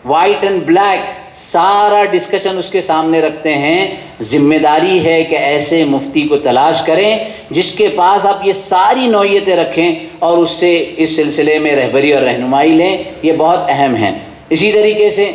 white and black سارا ڈسکشن اس کے سامنے رکھتے ہیں، ذمہ داری ہے کہ ایسے مفتی کو تلاش کریں جس کے پاس آپ یہ ساری نوعیتیں رکھیں اور اس سے اس سلسلے میں رہبری اور رہنمائی لیں. یہ بہت اہم ہے. اسی طریقے سے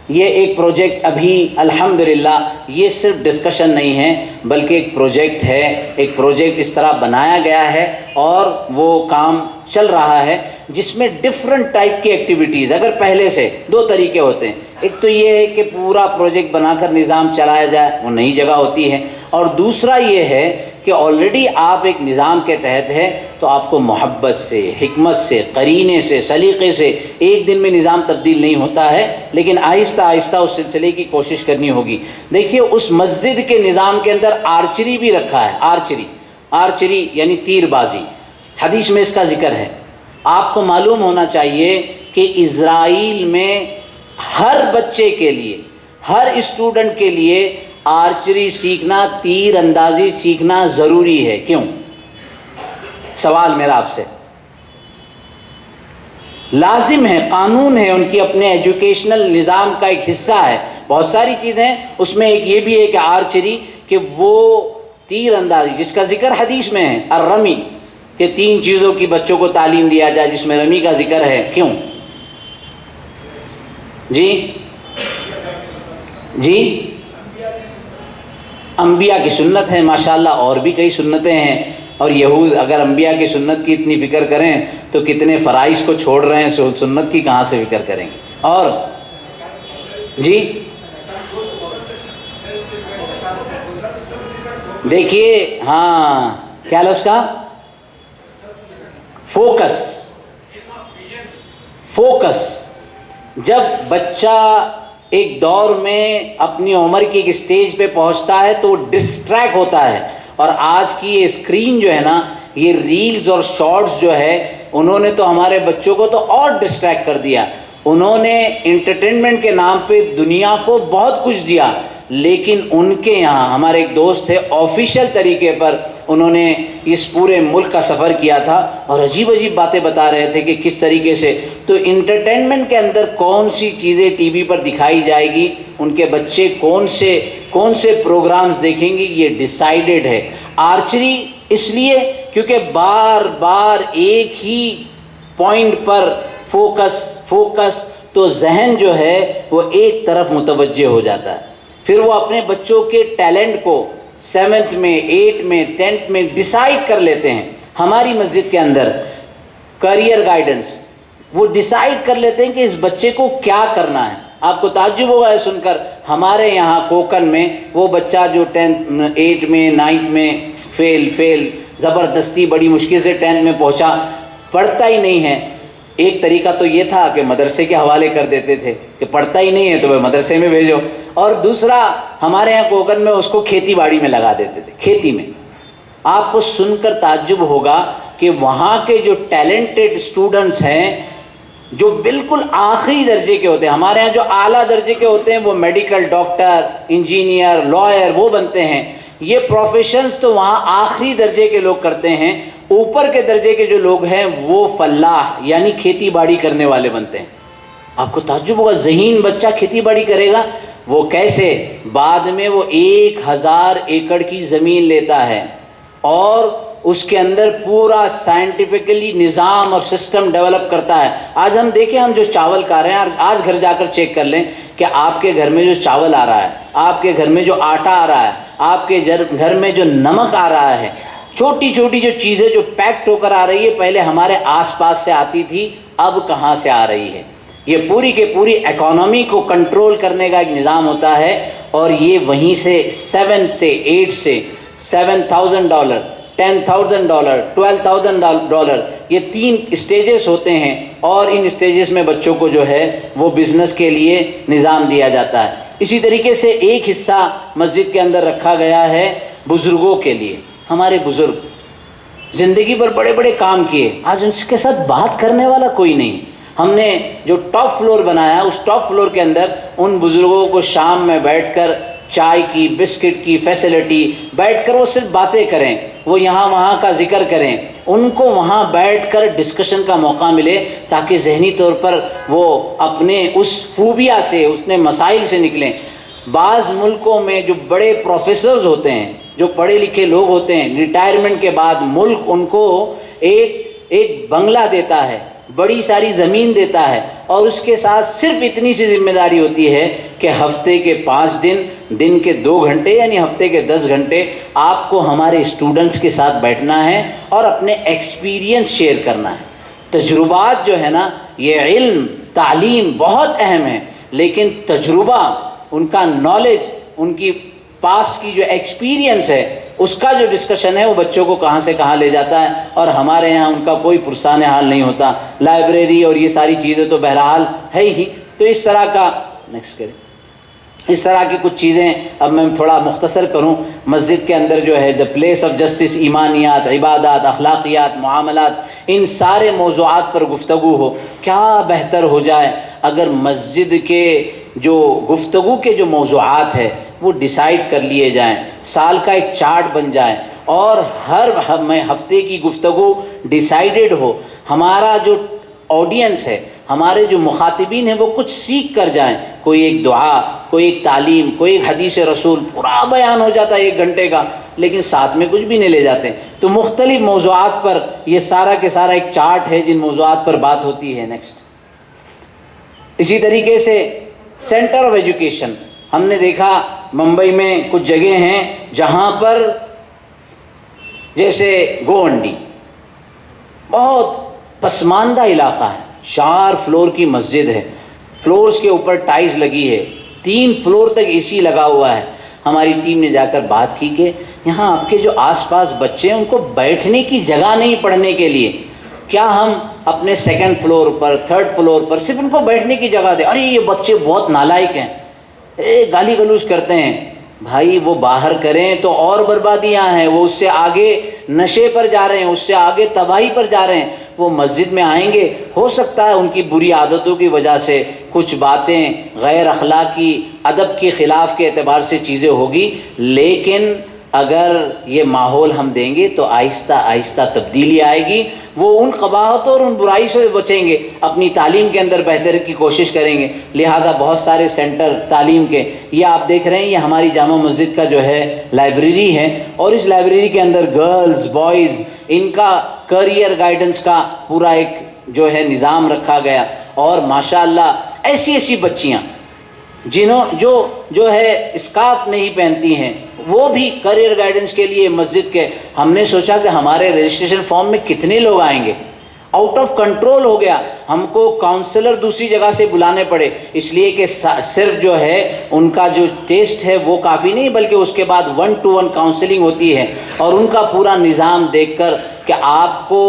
یہ ایک پروجیکٹ ابھی الحمدللہ یہ صرف ڈسکشن نہیں ہے بلکہ ایک پروجیکٹ ہے. ایک پروجیکٹ اس طرح بنایا گیا ہے اور وہ کام چل رہا ہے جس میں ڈفرنٹ ٹائپ کی ایکٹیویٹیز. اگر پہلے سے 2 طریقے ہوتے ہیں، ایک تو یہ ہے کہ پورا پروجیکٹ بنا کر نظام چلایا جائے، وہ نئی جگہ ہوتی ہے، اور دوسرا یہ ہے کہ آلریڈی آپ ایک نظام کے تحت ہے تو آپ کو محبت سے، حکمت سے، قرینے سے، سلیقے سے ایک دن میں نظام تبدیل نہیں ہوتا ہے، لیکن آہستہ آہستہ اس سلسلے کی کوشش کرنی ہوگی. دیکھیے اس مسجد کے نظام کے اندر آرچری بھی رکھا ہے. آرچری یعنی تیر بازی، حدیث میں اس کا ذکر ہے. آپ کو معلوم ہونا چاہیے کہ اسرائیل میں ہر بچے کے لیے، ہر اسٹوڈنٹ کے لیے آرچری سیکھنا، تیر اندازی سیکھنا ضروری ہے. کیوں؟ سوال میرا آپ سے. لازم ہے، قانون ہے، ان کی اپنے ایجوکیشنل نظام کا ایک حصہ ہے. بہت ساری چیزیں اس میں ایک یہ بھی ہے کہ آرچری کہ وہ تیر اندازی جس کا ذکر حدیث میں ہے، الرمی، کہ 3 چیزوں کی بچوں کو تعلیم دیا جائے جس میں رمی کا ذکر ہے. کیوں؟ جی انبیاء کی سنت ہے ماشاءاللہ، اور بھی کئی سنتیں ہیں. اور یہود اگر انبیاء کی سنت کی اتنی فکر کریں تو کتنے فرائض کو چھوڑ رہے ہیں، سنت کی کہاں سے فکر کریں گے. اور جی دیکھیے، ہاں کیا ہے اس کا فوکس. جب بچہ ایک دور میں اپنی عمر کی ایک اسٹیج پہ پہنچتا ہے تو وہ ڈسٹریکٹ ہوتا ہے. اور آج کی یہ اسکرین جو ہے نا، یہ ریلز اور شارٹس جو ہے، انہوں نے تو ہمارے بچوں کو تو اور ڈسٹریکٹ کر دیا. انہوں نے انٹرٹینمنٹ کے نام پہ دنیا کو بہت کچھ دیا، لیکن ان کے یہاں ہمارے ایک دوست تھے، آفیشیل طریقے پر انہوں نے اس پورے ملک کا سفر کیا تھا اور عجیب عجیب باتیں بتا رہے تھے کہ کس طریقے سے تو انٹرٹینمنٹ کے اندر کون سی چیزیں ٹی وی پر دکھائی جائے گی، ان کے بچے کون سے کون سے پروگرامز دیکھیں گے یہ ڈیسائیڈڈ ہے. آرچری اس لیے کیونکہ بار بار ایک ہی پوائنٹ پر فوکس تو ذہن جو ہے وہ ایک طرف متوجہ ہو جاتا ہے. پھر وہ اپنے بچوں کے ٹیلنٹ کو 7th میں 8th میں 10th میں ڈیسائیڈ کر لیتے ہیں. ہماری مسجد کے اندر کیریئر گائیڈنس وہ ڈیسائیڈ کر لیتے ہیں کہ اس بچے کو کیا کرنا ہے. آپ کو تعجب ہوگا یہ سن کر، ہمارے یہاں کوکن میں وہ بچہ جو 10th 8th میں 9th میں فیل زبردستی بڑی مشکل سے 10th میں پہنچا، پڑھتا ہی نہیں ہے. ایک طریقہ تو یہ تھا کہ مدرسے کے حوالے کر دیتے تھے کہ پڑھتا ہی نہیں ہے تو مدرسے میں بھیجو، اور دوسرا ہمارے یہاں کوکن میں اس کو کھیتی باڑی میں لگا دیتے تھے. کھیتی میں آپ کو سن کر تعجب ہوگا کہ وہاں کے جو ٹیلنٹڈ اسٹوڈنٹس ہیں جو بالکل آخری درجے کے ہوتے ہیں، ہمارے ہاں جو اعلیٰ درجے کے ہوتے ہیں وہ میڈیکل، ڈاکٹر، انجینئر، لائر وہ بنتے ہیں. یہ پروفیشنز تو وہاں آخری درجے کے لوگ کرتے ہیں. اوپر کے درجے کے جو لوگ ہیں وہ فلاح یعنی کھیتی باڑی کرنے والے بنتے ہیں. آپ کو تعجب ہوگا ذہین بچہ کھیتی باڑی کرے گا، وہ کیسے؟ بعد میں وہ 1000 ایکڑ کی زمین لیتا ہے اور اس کے اندر پورا سائنٹیفکلی نظام اور سسٹم ڈیولپ کرتا ہے. آج ہم دیکھیں، ہم جو چاول کھا رہے ہیں، آج گھر جا کر چیک کر لیں کہ آپ کے گھر میں جو چاول آ رہا ہے، آپ کے گھر میں جو آٹا آ رہا ہے، آپ کے گھر میں جو نمک آ رہا ہے، چھوٹی چھوٹی جو چیزیں جو پیکٹ ہو کر آ رہی ہے، پہلے ہمارے آس پاس سے آتی تھی، اب کہاں سے آ رہی ہے؟ یہ پوری کے پوری اکانومی کو کنٹرول کرنے کا ایک نظام ہوتا ہے. اور یہ وہیں سے 7 سے 8 سے $7,000 $10,000 $12,000 یہ 3 اسٹیجز ہوتے ہیں، اور ان اسٹیجز میں بچوں کو جو ہے وہ بزنس کے لیے نظام دیا جاتا ہے. اسی طریقے سے ایک حصہ مسجد کے اندر رکھا گیا ہے بزرگوں کے لیے. ہمارے بزرگ زندگی پر بڑے بڑے کام کیے، آج ان کے ساتھ بات کرنے والا کوئی نہیں. ہم نے جو ٹاپ فلور بنایا، اس ٹاپ فلور کے اندر ان بزرگوں کو شام میں بیٹھ کر چائے کی، بسکٹ کی فیسلٹی، بیٹھ کر وہ صرف باتیں کریں، وہ یہاں وہاں کا ذکر کریں، ان کو وہاں بیٹھ کر ڈسکشن کا موقع ملے تاکہ ذہنی طور پر وہ اپنے اس فوبیا سے، اس نے مسائل سے نکلیں. بعض ملکوں میں جو بڑے پروفیسرز ہوتے ہیں، جو پڑھے لکھے لوگ ہوتے ہیں، ریٹائرمنٹ کے بعد ملک ان کو ایک بنگلہ دیتا ہے، بڑی ساری زمین دیتا ہے، اور اس کے ساتھ صرف اتنی سی ذمہ داری ہوتی ہے کہ ہفتے کے 5 دن، دن کے 2 گھنٹے یعنی ہفتے کے 10 گھنٹے آپ کو ہمارے اسٹوڈنٹس کے ساتھ بیٹھنا ہے اور اپنے ایکسپیرینس شیئر کرنا ہے. تجربات جو ہے نا، یہ علم تعلیم بہت اہم ہے، لیکن تجربہ، ان کا نالج، ان کی پاسٹ کی جو ایکسپیرینس ہے، اس کا جو ڈسکشن ہے وہ بچوں کو کہاں سے کہاں لے جاتا ہے. اور ہمارے یہاں ان کا کوئی پرسان حال نہیں ہوتا. لائبریری اور یہ ساری چیزیں تو بہرحال ہے ہی. تو اس طرح کا نیکسٹ کریں، اس طرح کی کچھ چیزیں اب میں تھوڑا مختصر کروں. مسجد کے اندر جو ہے دا پلیس آف جسٹس، ایمانیات، عبادات، اخلاقیات، معاملات، ان سارے موضوعات پر گفتگو ہو. کیا بہتر ہو جائے اگر مسجد کے جو گفتگو کے جو موضوعات ہے وہ ڈیسائیڈ کر لیے جائیں، سال کا ایک چارٹ بن جائے اور ہر ہفتے کی گفتگو ڈیسائیڈڈ ہو. ہمارا جو آڈینس ہے، ہمارے جو مخاطبین ہیں، وہ کچھ سیکھ کر جائیں. کوئی ایک دعا، کوئی ایک تعلیم، کوئی ایک حدیث رسول، پورا بیان ہو جاتا ہے 1 گھنٹے کا، لیکن ساتھ میں کچھ بھی نہیں لے جاتے. تو مختلف موضوعات پر یہ سارا کے سارا ایک چارٹ ہے جن موضوعات پر بات ہوتی ہے. نیکسٹ. اسی طریقے سے سینٹر آف ایجوکیشن، ہم نے دیکھا ممبئی میں کچھ جگہ ہیں جہاں پر جیسے گوونڈی بہت پسماندہ علاقہ ہے، 4 فلور کی مسجد ہے، فلورز کے اوپر ٹائلز لگی ہے، 3 فلور تک اے سی لگا ہوا ہے. ہماری ٹیم نے جا کر بات کی کہ یہاں آپ کے جو آس پاس بچے ہیں ان کو بیٹھنے کی جگہ نہیں پڑھنے کے لیے، کیا ہم اپنے 2nd فلور پر 3rd فلور پر صرف ان کو بیٹھنے کی جگہ دیں؟ ارے یہ بچے بہت نالائق ہیں، گالی گلوچ کرتے ہیں. بھائی وہ باہر کریں تو اور بربادیاں ہیں، وہ اس سے آگے نشے پر جا رہے ہیں، اس سے آگے تباہی پر جا رہے ہیں. وہ مسجد میں آئیں گے، ہو سکتا ہے ان کی بری عادتوں کی وجہ سے کچھ باتیں غیر اخلاقی، ادب کے خلاف کے اعتبار سے چیزیں ہوگی، لیکن اگر یہ ماحول ہم دیں گے تو آہستہ آہستہ تبدیلی آئے گی. وہ ان قباحتوں اور ان برائی سے بچیں گے, اپنی تعلیم کے اندر بہتر کی کوشش کریں گے. لہٰذا بہت سارے سینٹر تعلیم کے, یہ آپ دیکھ رہے ہیں, یہ ہماری جامع مسجد کا جو ہے لائبریری ہے, اور اس لائبریری کے اندر گرلز بوائز ان کا کیریئر گائیڈنس کا پورا ایک جو ہے نظام رکھا گیا. اور ماشاءاللہ ایسی ایسی بچیاں جو ہے اسکارف نہیں پہنتی ہیں, وہ بھی کیریئر گائیڈنس کے لیے مسجد کے, ہم نے سوچا کہ ہمارے رجسٹریشن فارم میں کتنے لوگ آئیں گے, آؤٹ آف کنٹرول ہو گیا. ہم کو کاؤنسلر دوسری جگہ سے بلانے پڑے, اس لیے کہ صرف جو ہے ان کا جو ٹیسٹ ہے وہ کافی نہیں, بلکہ اس کے بعد 1-to-1 کاؤنسلنگ ہوتی ہے, اور ان کا پورا نظام دیکھ کر کہ آپ کو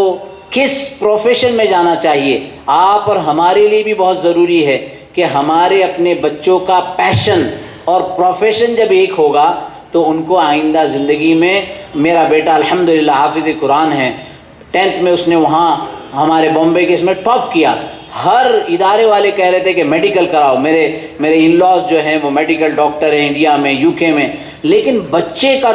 کس پروفیشن میں جانا چاہیے. آپ اور ہمارے لیے بھی بہت ضروری ہے کہ ہمارے اپنے بچوں کا پیشن اور پروفیشن جب ایک ہوگا تو ان کو آئندہ زندگی میں, میرا بیٹا الحمدللہ حافظ قرآن ہے, 10th میں اس نے وہاں ہمارے بامبے کے اس میں ٹاپ کیا. ہر ادارے والے کہہ رہے تھے کہ میڈیکل کراؤ, میرے ان لاز جو ہیں وہ میڈیکل ڈاکٹر ہیں انڈیا میں, UK میں, لیکن بچے کا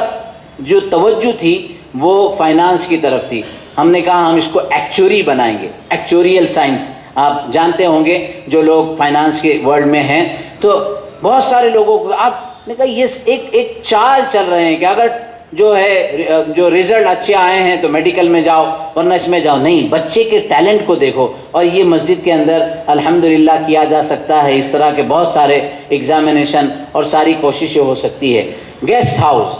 جو توجہ تھی وہ فائنانس کی طرف تھی. ہم نے کہا ہم اس کو ایکچوری بنائیں گے, ایکچوریل سائنس آپ جانتے ہوں گے جو لوگ فائنانس کے ورلڈ میں ہیں. تو بہت سارے لوگوں کو آپ نے کہا یہ ایک چال چل رہے ہیں کہ اگر جو رزلٹ اچھے آئے ہیں تو میڈیکل میں جاؤ, ورنہ اس میں جاؤ. نہیں, بچے کے ٹیلنٹ کو دیکھو, اور یہ مسجد کے اندر الحمدللہ کیا جا سکتا ہے. اس طرح کے بہت سارے ایگزامینیشن اور ساری کوششیں ہو سکتی ہے. گیسٹ ہاؤس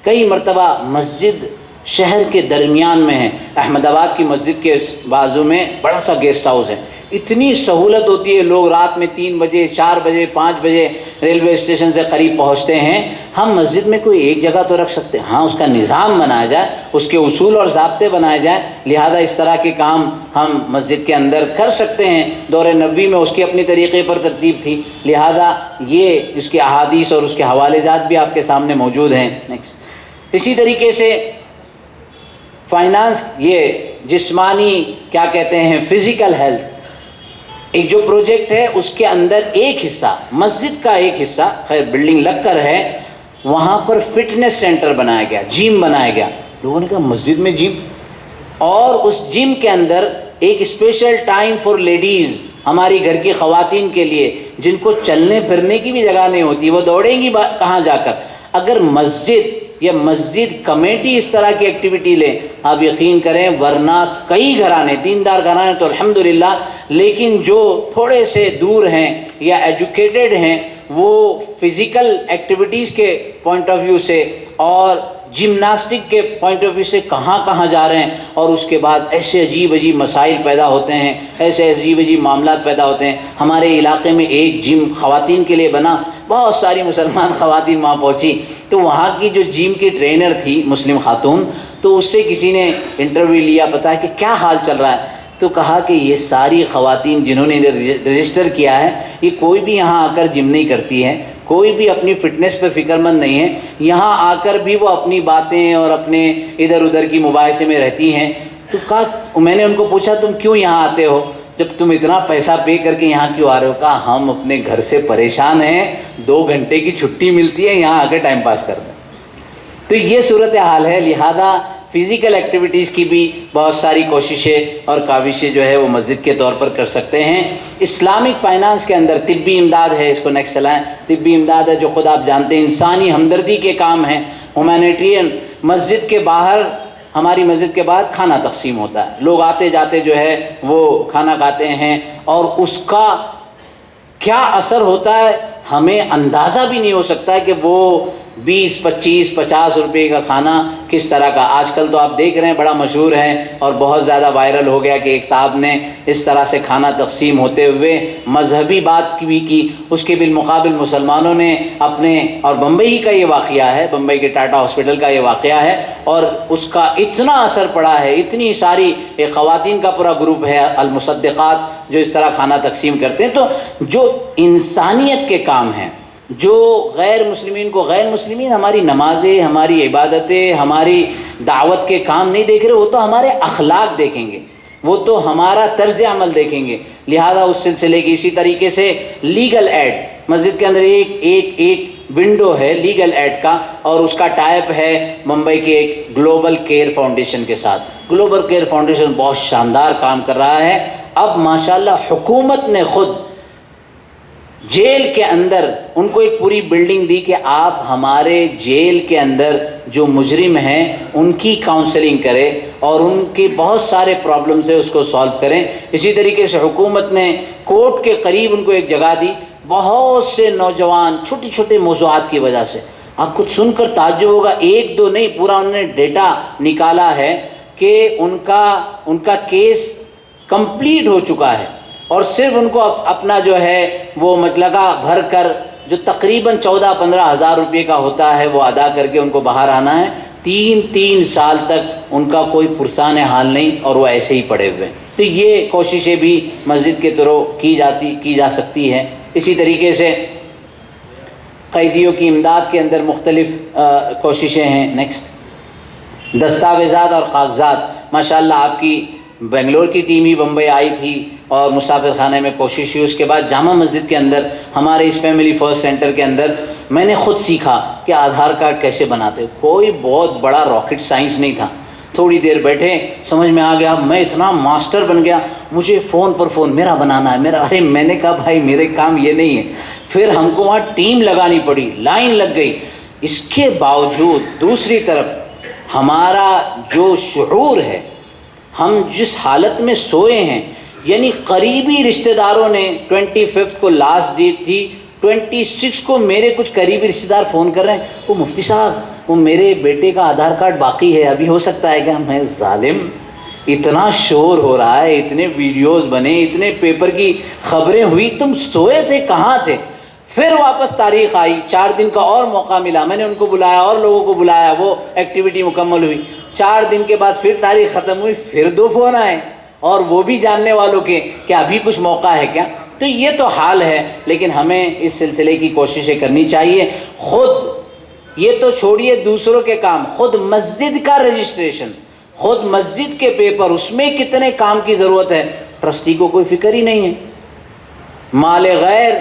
کئی مرتبہ مسجد شہر کے درمیان میں ہے. احمد آباد کی مسجد کے بازو میں بڑا سا گیسٹ ہاؤس ہے. اتنی سہولت ہوتی ہے, لوگ رات میں 3 بجے 4 بجے 5 بجے ریلوے اسٹیشن سے قریب پہنچتے ہیں. ہم مسجد میں کوئی ایک جگہ تو رکھ سکتے ہیں, ہاں اس کا نظام بنایا جائے, اس کے اصول اور ضابطے بنائے جائیں. لہذا اس طرح کے کام ہم مسجد کے اندر کر سکتے ہیں. دور نبوی میں اس کی اپنی طریقے پر ترتیب تھی, لہذا یہ اس کے احادیث اور اس کے حوالے جات بھی آپ کے سامنے موجود ہیں. نیکسٹ, اسی طریقے سے فائنانس, یہ جسمانی کیا کہتے ہیں فزیکل ہیلتھ, ایک جو پروجیکٹ ہے اس کے اندر ایک حصہ مسجد کا, ایک حصہ خیر بلڈنگ لگ کر ہے, وہاں پر فٹنس سینٹر بنایا گیا, جم بنایا گیا. لوگوں نے کہا مسجد میں جم, اور اس جم کے اندر ایک اسپیشل ٹائم فار لیڈیز, ہماری گھر کی خواتین کے لیے جن کو چلنے پھرنے کی بھی جگہ نہیں ہوتی, وہ دوڑیں گی کہاں جا کر. اگر مسجد یا مسجد کمیٹی اس طرح کی ایکٹیویٹی لے, آپ یقین کریں, ورنہ کئی گھرانے دیندار گھرانے تو الحمدللہ, لیکن جو تھوڑے سے دور ہیں یا ایجوکیٹڈ ہیں وہ فزیکل ایکٹیویٹیز کے پوائنٹ آف ویو سے اور جمناسٹک کے پوائنٹ آف ویو سے کہاں جا رہے ہیں, اور اس کے بعد ایسے عجیب مسائل پیدا ہوتے ہیں, ایسے عجیب معاملات پیدا ہوتے ہیں. ہمارے علاقے میں ایک جم خواتین کے لیے بنا, بہت ساری مسلمان خواتین وہاں پہنچی, تو وہاں کی جو جم کی ٹرینر تھی مسلم خاتون, تو اس سے کسی نے انٹرویو لیا, پتا ہے کہ کیا حال چل رہا ہے, تو کہا کہ یہ ساری خواتین جنہوں نے رجسٹر کیا ہے یہ کوئی بھی یہاں آ کر جم نہیں کرتی ہے, کوئی بھی اپنی فٹنس پہ فکر مند نہیں ہے, یہاں آ کر بھی وہ اپنی باتیں اور اپنے ادھر ادھر کی مباحثے میں رہتی ہیں. تو کہا, میں نے ان کو پوچھا تم کیوں یہاں آتے ہو, جب تم اتنا پیسہ پے کر کے یہاں کیوں آ رہے ہو؟ کہا ہم اپنے گھر سے پریشان ہیں, 2 گھنٹے کی چھٹی ملتی ہے, یہاں آ کے ٹائم پاس کر دیں. تو یہ صورتحال ہے. لہذا فزیکل ایکٹیویٹیز کی بھی بہت ساری کوششیں اور کاوشیں جو ہے وہ مسجد کے طور پر کر سکتے ہیں. اسلامک فائنانس کے اندر طبی امداد ہے, اس کو نیکسٹ چلائیں. طبی امداد ہے جو خود آپ جانتے ہیں انسانی ہمدردی کے کام ہیں, ہیومینیٹرین. مسجد کے باہر, ہماری مسجد کے باہر کھانا تقسیم ہوتا ہے, لوگ آتے جاتے جو ہے وہ کھانا کھاتے ہیں, اور اس کا کیا اثر ہوتا ہے ہمیں اندازہ بھی نہیں ہو سکتا ہے کہ وہ 20, 25, 50 روپے کا کھانا کس طرح کا. آج کل تو آپ دیکھ رہے ہیں بڑا مشہور ہے اور بہت زیادہ وائرل ہو گیا کہ ایک صاحب نے اس طرح سے کھانا تقسیم ہوتے ہوئے مذہبی بات بھی کی. اس کے بالمقابل مسلمانوں نے اپنے, اور بمبئی کا یہ واقعہ ہے, بمبئی کے ٹاٹا ہاسپٹل کا یہ واقعہ ہے, اور اس کا اتنا اثر پڑا ہے. اتنی ساری ایک خواتین کا پورا گروپ ہے المصدقات جو اس طرح کھانا تقسیم کرتے ہیں. تو جو انسانیت کے کام ہیں, جو غیر مسلمین کو, غیر مسلمین ہماری نمازیں, ہماری عبادتیں, ہماری دعوت کے کام نہیں دیکھ رہے, وہ تو ہمارے اخلاق دیکھیں گے, وہ تو ہمارا طرز عمل دیکھیں گے. لہذا اس سلسلے کی اسی طریقے سے لیگل ایڈ, مسجد کے اندر ایک ونڈو ہے لیگل ایڈ کا، اور اس کا ٹائپ ہے ممبئی کے ایک گلوبل کیئر فاؤنڈیشن کے ساتھ. گلوبل کیئر فاؤنڈیشن بہت شاندار کام کر رہا ہے. اب ماشاءاللہ حکومت نے خود جیل کے اندر ان کو ایک پوری بلڈنگ دی کہ آپ ہمارے جیل کے اندر جو مجرم ہیں ان کی کاؤنسلنگ کریں اور ان کے بہت سارے پرابلمس ہیں اس کو سالو کریں. اسی طریقے سے حکومت نے کورٹ کے قریب ان کو ایک جگہ دی. بہت سے نوجوان چھوٹے چھوٹے موضوعات کی وجہ سے، آپ کچھ سن کر تعجب ہوگا، ایک دو نہیں، پورا انہوں نے ڈیٹا نکالا ہے کہ ان کا کیس کمپلیٹ ہو چکا ہے، اور صرف ان کو اپنا جو ہے وہ مچلقہ بھر کر جو تقریباً 14-15 ہزار روپے کا ہوتا ہے وہ ادا کر کے ان کو باہر آنا ہے. 3 سال تک ان کا کوئی پرسان حال نہیں اور وہ ایسے ہی پڑے ہوئے ہیں. تو یہ کوششیں بھی مسجد کے تھرو کی جا سکتی ہیں. اسی طریقے سے قیدیوں کی امداد کے اندر مختلف کوششیں ہیں. نیکسٹ، دستاویزات اور کاغذات. ماشاءاللہ آپ کی بنگلور کی ٹیم ہی بمبئی آئی تھی اور مسافر خانے میں کوشش ہوئی. اس کے بعد جامع مسجد کے اندر ہمارے اس فیملی فرسٹ سینٹر کے اندر میں نے خود سیکھا کہ آدھار کارڈ کیسے بناتے. کوئی بہت بڑا راکٹ سائنس نہیں تھا. تھوڑی دیر بیٹھے سمجھ میں آ گیا. میں اتنا ماسٹر بن گیا، مجھے فون پر فون میرا بنانا ہے میرا. ارے میں نے کہا بھائی میرے کام یہ نہیں ہے. پھر ہم کو وہاں ٹیم لگانی پڑی، لائن لگ گئی. اس کے باوجود دوسری طرف ہمارا جو شعور ہے، ہم جس حالت میں سوئے ہیں، یعنی قریبی رشتہ داروں نے 25 کو لاسٹ ڈیٹ تھی، 26 کو میرے کچھ قریبی رشتہ دار فون کر رہے ہیں، وہ مفتی صاحب وہ میرے بیٹے کا آدھار کارڈ باقی ہے، ابھی ہو سکتا ہے کیا؟ میں ظالم، اتنا شور ہو رہا ہے، اتنے ویڈیوز بنے، اتنے پیپر کی خبریں ہوئی، تم سوئے تھے کہاں تھے؟ پھر واپس تاریخ آئی، 4 دن کا اور موقع ملا. میں نے ان کو بلایا اور لوگوں کو بلایا، وہ ایکٹیویٹی مکمل ہوئی. 4 دن کے بعد پھر تاریخ ختم ہوئی، پھر 2 فون آئے، اور وہ بھی جاننے والوں کے کہ ابھی کچھ موقع ہے کیا. تو یہ تو حال ہے، لیکن ہمیں اس سلسلے کی کوششیں کرنی چاہیے. خود یہ تو چھوڑیے دوسروں کے کام، خود مسجد کا رجسٹریشن، خود مسجد کے پیپر، اس میں کتنے کام کی ضرورت ہے. ٹرسٹی کو کوئی فکر ہی نہیں ہے. مال غیر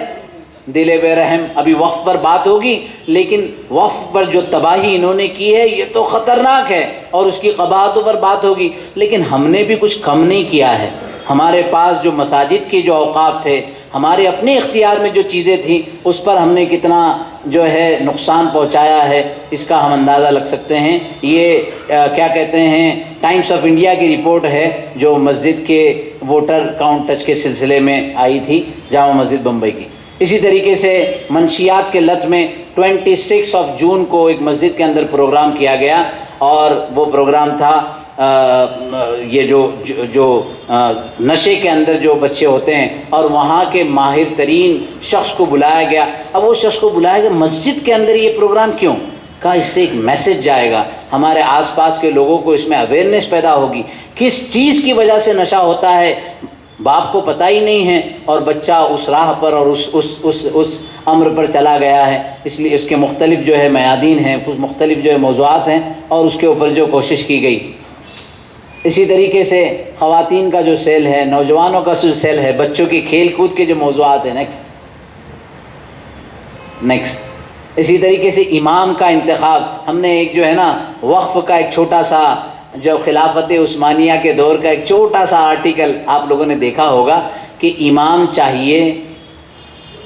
دل بے رحم. ابھی وقف پر بات ہوگی، لیکن وقف پر جو تباہی انہوں نے کی ہے یہ تو خطرناک ہے، اور اس کی قباحتوں پر بات ہوگی. لیکن ہم نے بھی کچھ کم نہیں کیا ہے. ہمارے پاس جو مساجد کے جو اوقاف تھے، ہمارے اپنے اختیار میں جو چیزیں تھیں، اس پر ہم نے کتنا جو ہے نقصان پہنچایا ہے، اس کا ہم اندازہ لگ سکتے ہیں. یہ کیا کہتے ہیں، ٹائمز آف انڈیا کی رپورٹ ہے جو مسجد کے ووٹر کاؤنٹ ٹچ کے سلسلے میں آئی تھی جامع مسجد بمبئی کی. اسی طریقے سے منشیات کے لت میں 26 جون کو ایک مسجد کے اندر پروگرام کیا گیا، اور وہ پروگرام تھا یہ جو نشے کے اندر جو بچے ہوتے ہیں، اور وہاں کے ماہر ترین شخص کو بلایا گیا. اب وہ شخص کو بلایا گیا مسجد کے اندر، یہ پروگرام کیوں؟ کہا اس سے ایک میسج جائے گا، ہمارے آس پاس کے لوگوں کو اس میں اویئرنیس پیدا ہوگی. کس چیز کی وجہ سے نشہ ہوتا ہے باپ کو پتہ ہی نہیں ہے، اور بچہ اس راہ پر اور اس امر پر چلا گیا ہے. اس لیے اس کے مختلف جو ہے میادین ہیں، کچھ مختلف جو ہے موضوعات ہیں، اور اس کے اوپر جو کوشش کی گئی. اسی طریقے سے خواتین کا جو سیل ہے، نوجوانوں کا جو سیل ہے، بچوں کے کھیل کود کے جو موضوعات ہیں. نیکسٹ. اسی طریقے سے امام کا انتخاب. ہم نے ایک جو ہے نا وقف کا ایک چھوٹا سا، جو خلافت عثمانیہ کے دور کا ایک چھوٹا سا آرٹیکل آپ لوگوں نے دیکھا ہوگا کہ امام چاہیے،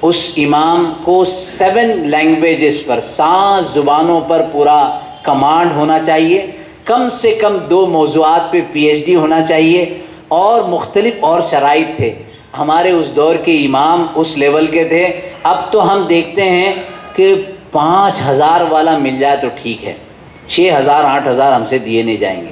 اس امام کو 7 لینگویجز پر، 7 زبانوں پر پورا کمانڈ ہونا چاہیے، کم سے کم 2 موضوعات پہ PhD ہونا چاہیے، اور مختلف اور شرائط تھے. ہمارے اس دور کے امام اس لیول کے تھے. اب تو ہم دیکھتے ہیں کہ 5000 والا مل جائے تو ٹھیک ہے، 6000 8000 ہم سے دیے نہیں جائیں گے.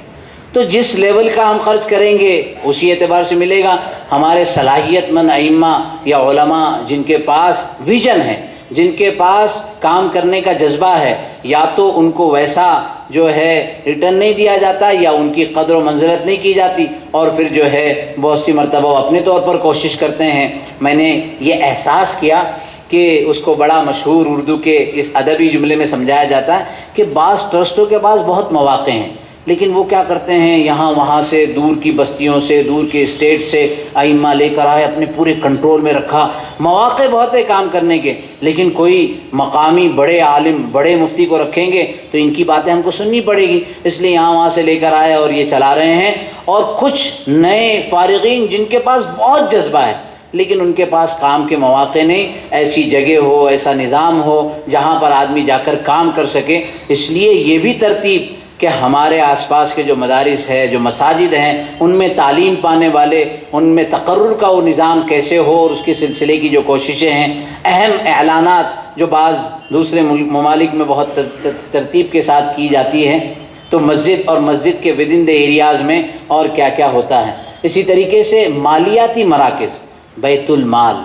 تو جس لیول کا ہم خرچ کریں گے اسی اعتبار سے ملے گا. ہمارے صلاحیت مند ائمہ یا علماء جن کے پاس ویژن ہے، جن کے پاس کام کرنے کا جذبہ ہے، یا تو ان کو ویسا جو ہے ریٹرن نہیں دیا جاتا، یا ان کی قدر و منزلت نہیں کی جاتی، اور پھر جو ہے بہت سی مرتبہ وہ اپنے طور پر کوشش کرتے ہیں. میں نے یہ احساس کیا کہ اس کو بڑا مشہور اردو کے اس ادبی جملے میں سمجھایا جاتا ہے کہ بعض ٹرسٹوں کے پاس بہت مواقع ہیں لیکن وہ کیا کرتے ہیں, یہاں وہاں سے دور کی بستیوں سے, دور کے اسٹیٹ سے ائمہ لے کر آئے, اپنے پورے کنٹرول میں رکھا. مواقع بہت ہے کام کرنے کے, لیکن کوئی مقامی بڑے عالم, بڑے مفتی کو رکھیں گے تو ان کی باتیں ہم کو سننی پڑے گی, اس لیے یہاں وہاں سے لے کر آئے اور یہ چلا رہے ہیں. اور کچھ نئے فارغین جن کے پاس بہت جذبہ ہے لیکن ان کے پاس کام کے مواقع نہیں, ایسی جگہ ہو, ایسا نظام ہو جہاں پر آدمی جا کر کام کر سکے. اس لیے یہ بھی ترتیب کہ ہمارے آس پاس کے جو مدارس ہے, جو مساجد ہیں, ان میں تعلیم پانے والے, ان میں تقرر کا وہ نظام کیسے ہو, اور اس کے سلسلے کی جو کوششیں ہیں. اہم اعلانات جو بعض دوسرے ممالک میں بہت ترتیب کے ساتھ کی جاتی ہیں, تو مسجد اور مسجد کے ودن دے ایریاز میں اور کیا کیا ہوتا ہے. اسی طریقے سے مالیاتی مراکز, بیت المال,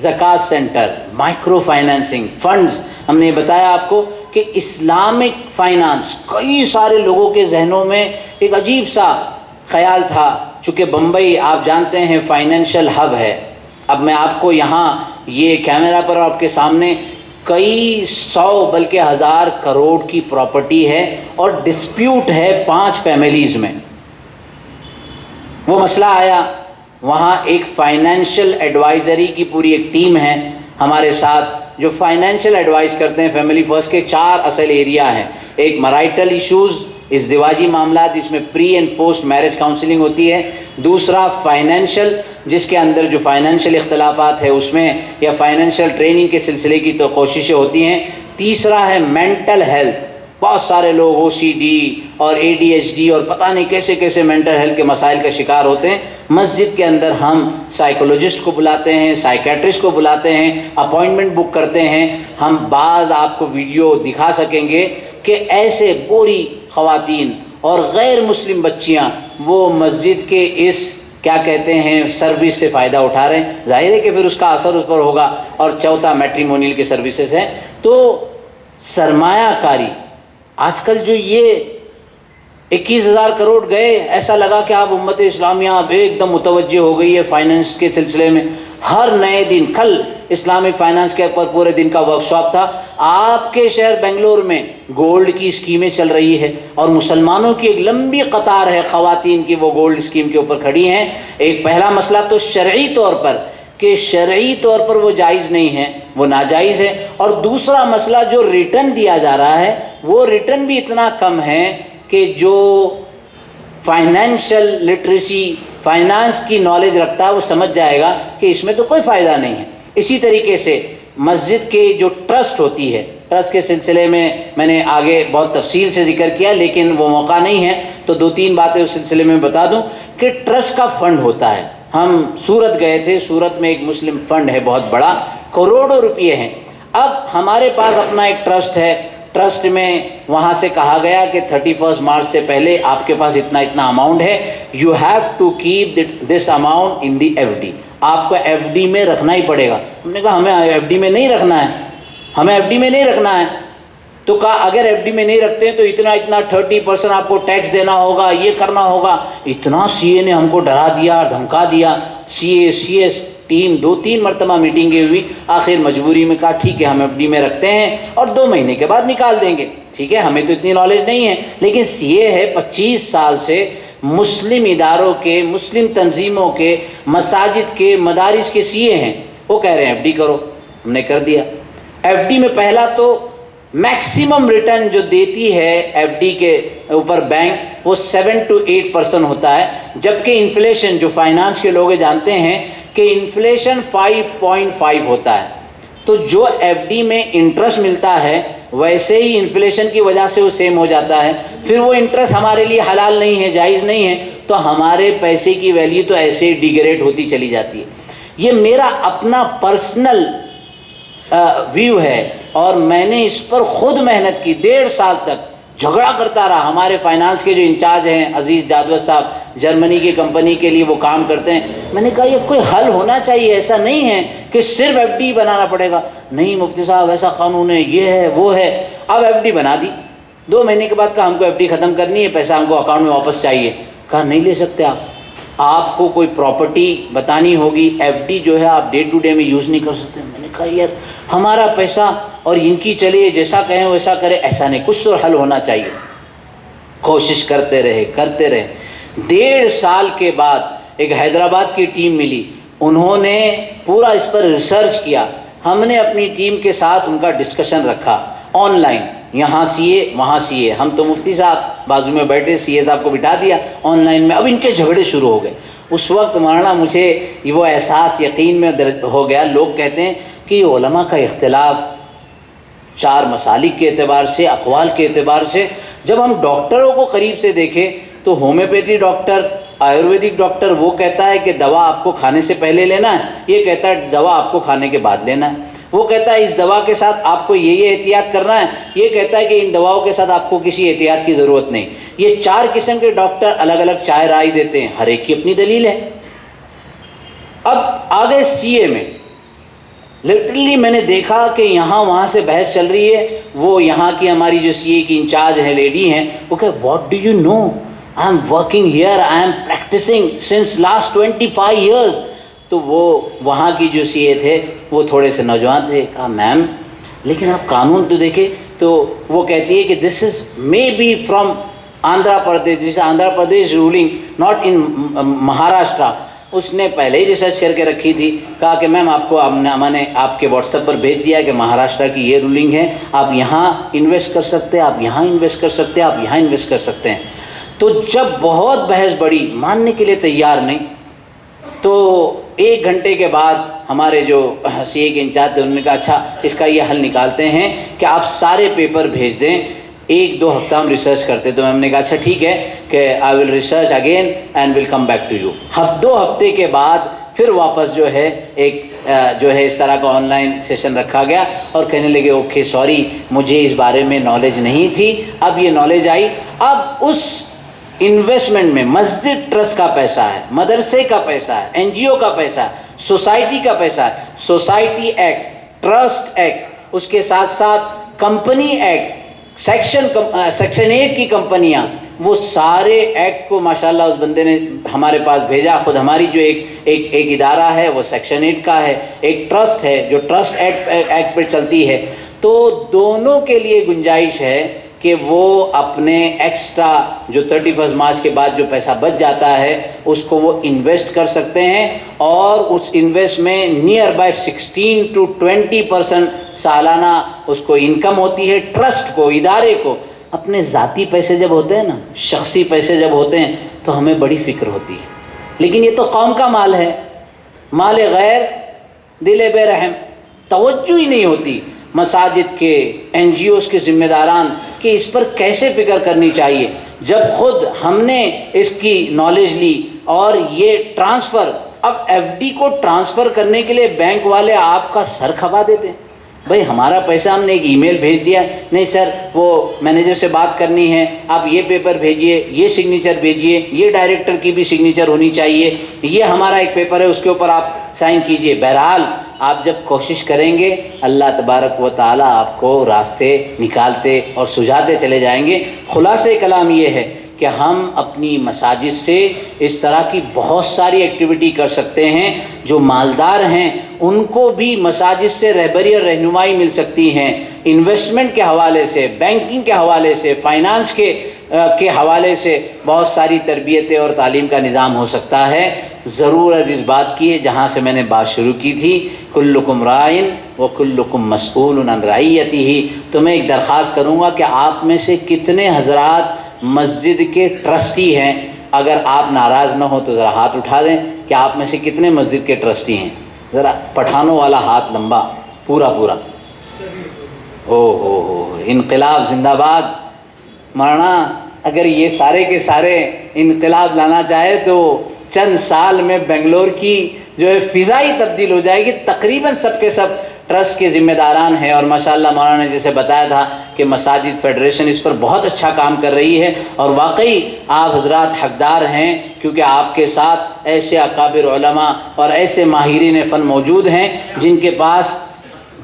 زکوٰۃ سینٹر, مائکرو فائنانسنگ فنڈز. ہم نے بتایا آپ کو کہ اسلامک فائنانس کئی سارے لوگوں کے ذہنوں میں ایک عجیب سا خیال تھا, چونکہ بمبئی آپ جانتے ہیں فائنینشیل ہب ہے. اب میں آپ کو یہاں یہ کیمرہ پر آپ کے سامنے کئی سو بلکہ ہزار کروڑ کی پراپرٹی ہے اور ڈسپیوٹ ہے 5 فیملیز میں. وہ مسئلہ آیا, وہاں ایک فائنینشیل ایڈوائزری کی پوری ایک ٹیم ہے ہمارے ساتھ جو فائنینشیل ایڈوائز کرتے ہیں. فیملی فرسٹ کے 4 اصل ایریا ہیں. ایک میرائٹل ایشوز, ازدواجی معاملات جس میں pre and post marriage counselling ہوتی ہے. دوسرا فائنینشیل, جس کے اندر جو فائنینشیل اختلافات ہے اس میں یا فائنینشیل ٹریننگ کے سلسلے کی تو کوششیں ہوتی ہیں. تیسرا ہے مینٹل ہیلتھ, بہت سارے لوگ OCD اور ADHD اور پتہ نہیں کیسے کیسے مینٹل ہیلتھ کے مسائل کا شکار ہوتے ہیں. مسجد کے اندر ہم سائیکولوجسٹ کو بلاتے ہیں, سائیکیٹرسٹ کو بلاتے ہیں, اپوائنٹمنٹ بک کرتے ہیں. ہم بعض آپ کو ویڈیو دکھا سکیں گے کہ ایسے بوڑھی خواتین اور غیر مسلم بچیاں وہ مسجد کے اس کیا کہتے ہیں سروس سے فائدہ اٹھا رہے ہیں. ظاہر ہے کہ پھر اس کا اثر اس پر ہوگا. اور چوتھا میٹریمونیل کے سروسز ہیں. تو سرمایہ کاری آج کل جو یہ 21,000 کروڑ گئے, ایسا لگا کہ آپ امت اسلامیہ اب ایک دم متوجہ ہو گئی ہے فائنانس کے سلسلے میں. ہر نئے دن, کل اسلامک فائنانس کے اوپر پورے دن کا ورکشاپ تھا. آپ کے شہر بنگلور میں گولڈ کی اسکیمیں چل رہی ہے اور مسلمانوں کی ایک لمبی قطار ہے خواتین کی, وہ گولڈ اسکیم کے اوپر کھڑی ہیں. ایک پہلا مسئلہ تو شرعی طور پر کہ شرعی طور پر وہ جائز نہیں ہے, وہ ناجائز ہے. اور دوسرا مسئلہ جو ریٹرن دیا جا رہا ہے وہ ریٹرن بھی اتنا کم ہے کہ جو فائنینشیل لٹریسی, فائنانس کی نالج رکھتا ہے وہ سمجھ جائے گا کہ اس میں تو کوئی فائدہ نہیں ہے. اسی طریقے سے مسجد کے جو ٹرسٹ ہوتی ہے, ٹرسٹ کے سلسلے میں نے آگے بہت تفصیل سے ذکر کیا لیکن وہ موقع نہیں ہے, تو 2-3 باتیں اس سلسلے میں بتا دوں کہ ٹرسٹ کا فنڈ ہوتا ہے. ہم سورت گئے تھے, سورت میں ایک مسلم فنڈ ہے بہت بڑا, کروڑوں روپئے ہیں. اب ہمارے پاس اپنا ایک ٹرسٹ ہے, ٹرسٹ میں وہاں سے کہا گیا کہ 31 مارچ سے پہلے آپ کے پاس اتنا اماؤنٹ ہے, you have to keep this amount in the FD, آپ کو FD میں رکھنا ہی پڑے گا. ہم نے کہا ہمیں FD میں نہیں رکھنا ہے, ہمیں FD میں نہیں رکھنا ہے. تو کہا اگر FD میں نہیں رکھتے ہیں تو اتنا 30% آپ کو ٹیکس دینا ہوگا, یہ کرنا ہوگا. اتنا CA نے ہم کو ڈرا دیا, دھمکا دیا. CA CS ٹیم 2-3 مرتبہ میٹنگیں ہوئی, آخر مجبوری میں کہا ٹھیک ہے ہم FD میں رکھتے ہیں اور 2 مہینے کے بعد نکال دیں گے. ٹھیک ہے, ہمیں تو اتنی نالج نہیں ہے, لیکن CA ہے 25 سال سے مسلم اداروں کے, مسلم تنظیموں کے, مساجد کے, مدارس کے CA ہیں. وہ کہہ رہے ہیں FD کرو, ہم نے کر دیا. FD میں پہلا تو میکسیمم ریٹرن جو دیتی ہے FD کے اوپر بینک وہ 7 to 8% ہوتا ہے, جبکہ انفلیشن جو فائنانس کے لوگ جانتے ہیں کہ انفلیشن 5.5 ہوتا ہے. تو جو FD میں انٹرسٹ ملتا ہے ویسے ہی انفلیشن کی وجہ سے وہ سیم ہو جاتا ہے. پھر وہ انٹرسٹ ہمارے لیے حلال نہیں ہے, جائز نہیں ہے, تو ہمارے پیسے کی ویلیو تو ایسے ہی ڈیگریڈ ہوتی چلی جاتی ہے. یہ میرا اپنا پرسنل ویو ہے اور میں نے اس پر خود محنت کی. 1.5 سال تک جھگڑا کرتا رہا. ہمارے فائنانس کے جو انچارج ہیں عزیز جادوت صاحب, جرمنی کی کمپنی کے لیے وہ کام کرتے ہیں, میں نے کہا یہ کوئی حل ہونا چاہیے, ایسا نہیں ہے کہ صرف FD بنانا پڑے گا. نہیں مفتی صاحب ایسا قانون ہے, یہ ہے وہ ہے. اب FD بنا دی. 2 مہینے کے بعد کہا ہم کو FD ختم کرنی ہے, پیسہ ہم کو اکاؤنٹ میں واپس چاہیے. کہا نہیں لے سکتے آپ کو کوئی پراپرٹی بتانی ہوگی, FD جو ہے آپ ڈے ٹو ڈے میں یوز نہیں کر سکتے. میں نے کہا یار ہمارا پیسہ اور ان کی چلیے جیسا کہیں ویسا کرے, ایسا نہیں, کچھ تو حل ہونا چاہیے. کوشش کرتے رہے 1.5 سال کے بعد ایک حیدرآباد کی ٹیم ملی، انہوں نے پورا اس پر ریسرچ کیا، ہم نے اپنی ٹیم کے ساتھ ان کا ڈسکشن رکھا آن لائن، یہاں سی اے وہاں سی اے، ہم تو مفتی صاحب بازو میں بیٹھے، سی اے صاحب کو بٹھا دیا آن لائن میں، اب ان کے جھگڑے شروع ہو گئے۔ اس وقت مولانا مجھے وہ احساس یقین میں ہو گیا، لوگ کہتے ہیں کہ علماء کا اختلاف 4 مسالک کے اعتبار سے، اقوال کے اعتبار سے، جب ہم ڈاکٹروں کو قریب سے دیکھیں تو ہومیوپیتھی ڈاکٹر، آیورویدک ڈاکٹر وہ کہتا ہے کہ دوا آپ کو کھانے سے پہلے لینا ہے، یہ کہتا ہے دوا آپ کو کھانے کے بعد لینا ہے، وہ کہتا ہے اس دوا کے ساتھ آپ کو یہ احتیاط کرنا ہے، یہ کہتا ہے کہ ان دواؤں کے ساتھ آپ کو کسی احتیاط کی ضرورت نہیں۔ یہ 4 قسم کے ڈاکٹر الگ الگ چائے رائے دیتے ہیں، ہر ایک کی اپنی دلیل ہے۔ اب آگے سی اے میں لٹرلی میں نے دیکھا کہ یہاں وہاں سے بحث چل رہی ہے، وہ یہاں کی ہماری جو سی اے کی انچارج ہے لیڈی ہیں، وہ کہ what do you know, I am working here, I am practising since last 25 years. تو وہ وہاں کی جو سی اے تھے وہ تھوڑے سے نوجوان تھے، کہا میم لیکن آپ قانون تو دیکھیں، تو وہ کہتی ہے کہ this is may be from Andhra Pradesh, جس Andhra Pradesh ruling not in Maharashtra. اس نے پہلے ہی ریسرچ کر کے رکھی تھی، کہا کہ میم آپ کو میں نے آپ کے واٹس ایپ پر بھیج دیا کہ مہاراشٹرا کی یہ رولنگ ہے، آپ یہاں انویسٹ کر سکتے ہیں، آپ یہاں انویسٹ کر سکتے ہیں، آپ یہاں انویسٹ کر سکتے ہیں۔ تو جب بہت بحث بڑی، ماننے کے لیے تیار نہیں، تو 1 گھنٹے کے بعد ہمارے جو سی اے کے انچارج تھے انہوں نے کہا اچھا اس کا یہ حل نکالتے ہیں کہ آپ سارے پیپر بھیج دیں، 1-2 ہفتہ ہم ریسرچ کرتے۔ تو ہم نے کہا اچھا ٹھیک ہے کہ I will research again and will come back to you. 2 ہفتے کے بعد پھر واپس جو ہے ایک جو ہے اس طرح کا آن لائن سیشن رکھا گیا، اور کہنے لگے اوکے سوری مجھے اس بارے میں نالج نہیں تھی، اب یہ نالج آئی۔ اب اس انویسٹمنٹ میں مسجد ٹرسٹ کا پیسہ ہے، مدرسے کا پیسہ ہے، این جی او کا پیسہ ہے، سوسائٹی کا پیسہ ہے، سوسائٹی ایکٹ، ٹرسٹ ایکٹ، اس کے ساتھ ساتھ کمپنی ایکٹ، سیکشن 8 کی کمپنیاں، وہ سارے ایکٹ کو ماشاءاللہ اس بندے نے ہمارے پاس بھیجا۔ خود ہماری جو ایک ادارہ ہے وہ سیکشن 8 کا ہے، ایک ٹرسٹ ہے جو ٹرسٹ ایکٹ پہ چلتی ہے۔ تو دونوں کے لیے گنجائش ہے کہ وہ اپنے ایکسٹرا جو 31 مارچ کے بعد جو پیسہ بچ جاتا ہے اس کو وہ انویسٹ کر سکتے ہیں، اور اس انویسٹ میں نیئر بائی 16 to 20% سالانہ اس کو انکم ہوتی ہے۔ ٹرسٹ کو، ادارے کو اپنے ذاتی پیسے جب ہوتے ہیں نا، شخصی پیسے جب ہوتے ہیں تو ہمیں بڑی فکر ہوتی ہے، لیکن یہ تو قوم کا مال ہے، مال غیر دل بے رحم، توجہ ہی نہیں ہوتی مساجد کے، این جی اوز کے ذمہ داران کہ اس پر کیسے فکر کرنی چاہیے۔ جب خود ہم نے اس کی نالج لی اور یہ ٹرانسفر، اب ایف ڈی کو ٹرانسفر کرنے کے لیے بینک والے آپ کا سر کھپا دیتے ہیں، بھائی ہمارا پیسہ ہم نے ایک ای میل بھیج دیا، نہیں سر وہ مینیجر سے بات کرنی ہے، آپ یہ پیپر بھیجئے، یہ سگنیچر بھیجئے، یہ ڈائریکٹر کی بھی سگنیچر ہونی چاہیے، یہ ہمارا ایک پیپر ہے اس کے اوپر آپ سائن کیجئے۔ بہرحال آپ جب کوشش کریں گے اللہ تبارک و تعالیٰ آپ کو راستے نکالتے اور سجاتے چلے جائیں گے۔ خلاصہ کلام یہ ہے کہ ہم اپنی مساجد سے اس طرح کی بہت ساری ایکٹیویٹی کر سکتے ہیں، جو مالدار ہیں ان کو بھی مساجد سے رہبری اور رہنمائی مل سکتی ہیں، انویسٹمنٹ کے حوالے سے، بینکنگ کے حوالے سے، فائنانس کے حوالے سے بہت ساری تربیتیں اور تعلیم کا نظام ہو سکتا ہے۔ ضرورت اس بات کی ہے جہاں سے میں نے بات شروع کی تھی، کلکم رائن و کلکم مسئول عن رعیتہ۔ تو میں ایک درخواست کروں گا کہ آپ میں سے کتنے حضرات مسجد کے ٹرسٹی ہیں؟ اگر آپ ناراض نہ ہو تو ذرا ہاتھ اٹھا دیں کہ آپ میں سے کتنے مسجد کے ٹرسٹی ہیں؟ ذرا پٹھانوں والا ہاتھ لمبا، پورا او ہو انقلاب زندہ باد۔ مولانا اگر یہ سارے کے سارے انقلاب لانا چاہے تو چند سال میں بنگلور کی جو ہے فضا ہی تبدیل ہو جائے گی۔ تقریباً سب کے سب ٹرسٹ کے ذمہ داران ہیں، اور ماشاءاللہ مولانا نے جیسے بتایا تھا کہ مساجد فیڈریشن اس پر بہت اچھا کام کر رہی ہے، اور واقعی آپ حضرات حقدار ہیں کیونکہ آپ کے ساتھ ایسے اکابر علماء اور ایسے ماہرین فن موجود ہیں جن کے پاس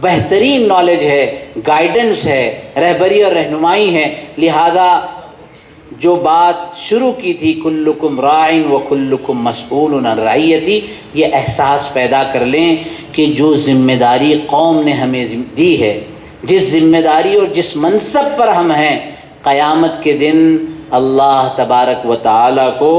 بہترین نالج ہے، گائیڈنس ہے، رہبری اور رہنمائی ہے۔ لہذا جو بات شروع کی تھی کلکم راعٍ و کلکم مسئول عن رعیتہ، یہ احساس پیدا کر لیں کہ جو ذمہ داری قوم نے ہمیں دی ہے، جس ذمہ داری اور جس منصب پر ہم ہیں، قیامت کے دن اللہ تبارک و تعالی کو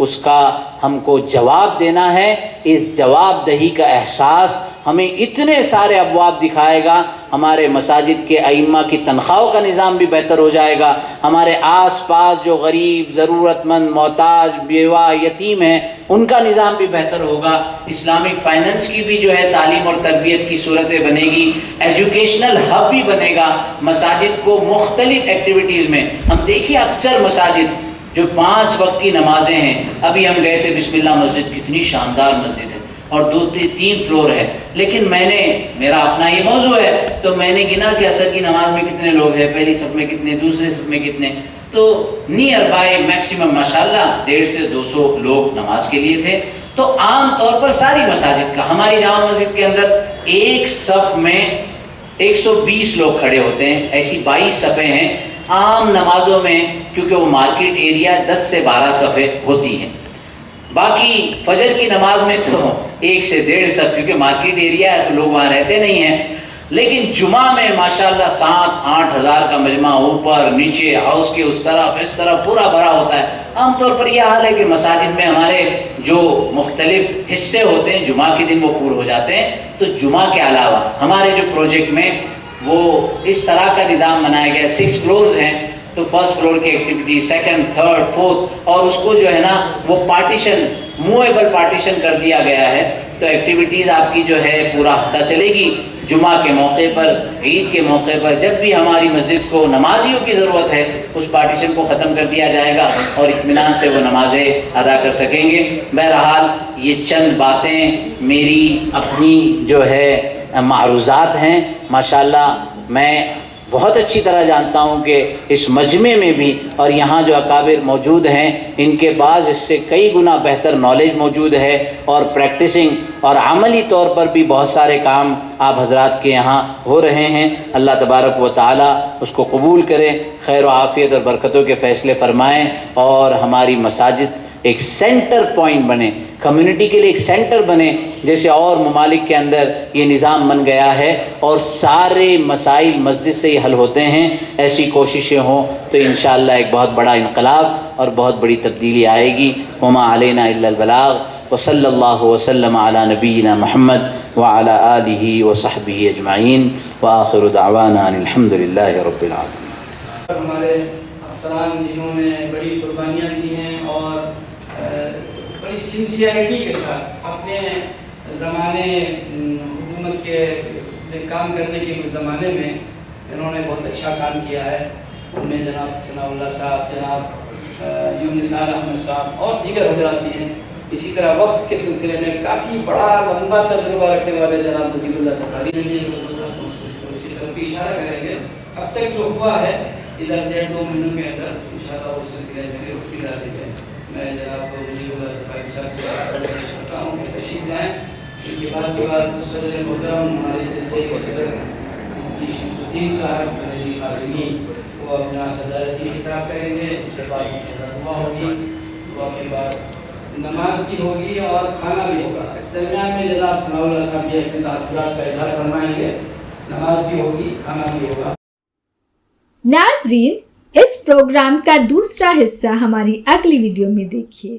اس کا ہم کو جواب دینا ہے. اس جواب دہی کا احساس ہمیں اتنے سارے ابواب دکھائے گا. ہمارے مساجد کے ائمہ کی تنخواہوں کا نظام بھی بہتر ہو جائے گا. ہمارے آس پاس جو غریب، ضرورت مند، محتاج، بیوہ، یتیم ہیں ان کا نظام بھی بہتر ہوگا. اسلامک فائننس کی بھی جو ہے تعلیم اور تربیت کی صورتیں بنے گی. ایجوکیشنل ہب بھی بنے گا. مساجد کو مختلف ایکٹیویٹیز میں ہم دیکھیے اکثر مساجد جو 5 وقت کی نمازیں ہیں، ابھی ہم گئے تھے بسم اللہ مسجد، کتنی شاندار مسجد ہے اور 2-3 فلور ہے، لیکن میرا اپنا یہ موضوع ہے تو میں نے گنا کہ عصر کی نماز میں کتنے لوگ ہیں، پہلی صف میں کتنے، دوسرے صف میں کتنے، تو نیئر بائی میکسیمم ماشاءاللہ 150 سے 200 لوگ نماز کے لیے تھے. تو عام طور پر ساری مساجد کا، ہماری جامع مسجد کے اندر ایک صف میں 120 لوگ کھڑے ہوتے ہیں، ایسی 22 صفیں ہیں. عام نمازوں میں کیونکہ وہ مارکیٹ ایریا 10 سے 12 صفیں ہوتی ہیں. باقی فجر کی نماز میں تو 1 سے 1.5 صف، کیونکہ مارکیٹ ایریا ہے تو لوگ وہاں رہتے نہیں ہیں. لیکن جمعہ میں ماشاءاللہ 7-8 ہزار کا مجمع، اوپر نیچے، ہاؤس کے اس طرف پورا بھرا ہوتا ہے. عام طور پر یہ حال ہے کہ مساجد میں ہمارے جو مختلف حصے ہوتے ہیں جمعہ کے دن وہ پور ہو جاتے ہیں. تو جمعہ کے علاوہ ہمارے جو پروجیکٹ میں وہ اس طرح کا نظام بنایا گیا. 6 فلورز ہیں تو فرسٹ فلور کی ایکٹیویٹی، سیکنڈ، تھرڈ، فورتھ، اور اس کو جو ہے نا وہ پارٹیشن، موویبل پارٹیشن کر دیا گیا ہے. تو ایکٹیویٹیز آپ کی جو ہے پورا ہفتہ چلے گی. جمعہ کے موقع پر، عید کے موقع پر، جب بھی ہماری مسجد کو نمازیوں کی ضرورت ہے اس پارٹیشن کو ختم کر دیا جائے گا اور اطمینان سے وہ نمازیں ادا کر سکیں گے. بہرحال یہ چند باتیں میری اپنی جو ہے معروضات ہیں. ماشاءاللہ میں بہت اچھی طرح جانتا ہوں کہ اس مجمع میں بھی اور یہاں جو اکابر موجود ہیں ان کے بعض اس سے کئی گنا بہتر نالج موجود ہے، اور پریکٹسنگ اور عملی طور پر بھی بہت سارے کام آپ حضرات کے یہاں ہو رہے ہیں. اللہ تبارک و تعالی اس کو قبول کرے، خیر و عافیت اور برکتوں کے فیصلے فرمائیں، اور ہماری مساجد ایک سینٹر پوائنٹ بنے، کمیونٹی کے لیے ایک سینٹر بنے، جیسے اور ممالک کے اندر یہ نظام بن گیا ہے اور سارے مسائل مسجد سے ہی حل ہوتے ہیں. ایسی کوششیں ہوں تو انشاءاللہ ایک بہت بڑا انقلاب اور بہت بڑی تبدیلی آئے گی. وما علینا الا البلاغ، وصلی اللہ وسلم علی نبینا محمد وعلی آلہ وصحبہ اجمعین، وآخر دعوانا ان الحمد للہ رب العالمین. ہمارے افسران جنہوں نے بڑی قربانیاں دی ہیں اور بڑی سنسیئرٹی کے ساتھ اپنے زمانے حکومت کے کام کرنے کے زمانے میں انہوں نے بہت اچھا کام کیا ہے. ان میں جناب ثناء اللہ صاحب، جناب یونسار احمد صاحب اور دیگر حضرات بھی ہیں. اسی طرح وقت کے سلسلے میں کافی بڑا لمبا تجربہ رکھنے والے جناب مجیب اللہ سفاری نے اس کی طرف بھی اشارہ کریں گے. اب تک جو ہوا ہے ادھر 1.5-2 مہینوں کے اندر انشاءاللہ اس سلسلے میں اس کی راضی ہے. میں جناب کو مجیب اللہ سفاری صاحب سے گزارش کرتا ہوں کہ تشریف لائیں. ان کے بعد صدر محترم ہمارے جلسے کے صدر شمس الدین صاحب علی قاسمی وہ اپنا صدارتی خطاب کریں گے. اس کے بعد دعا ہوگی، دعا کے بعد نماز کی ہوگی اور کھانا بھی ہوگا. درمیان میں جناب ثناء اللہ صاحب بھی اپنے تاثرات کا اظہار فرمائیں گے. نماز بھی ہوگی، کھانا بھی ہوگا. ناظرین، اس پروگرام کا دوسرا حصہ ہماری اگلی ویڈیو میں دیکھیے.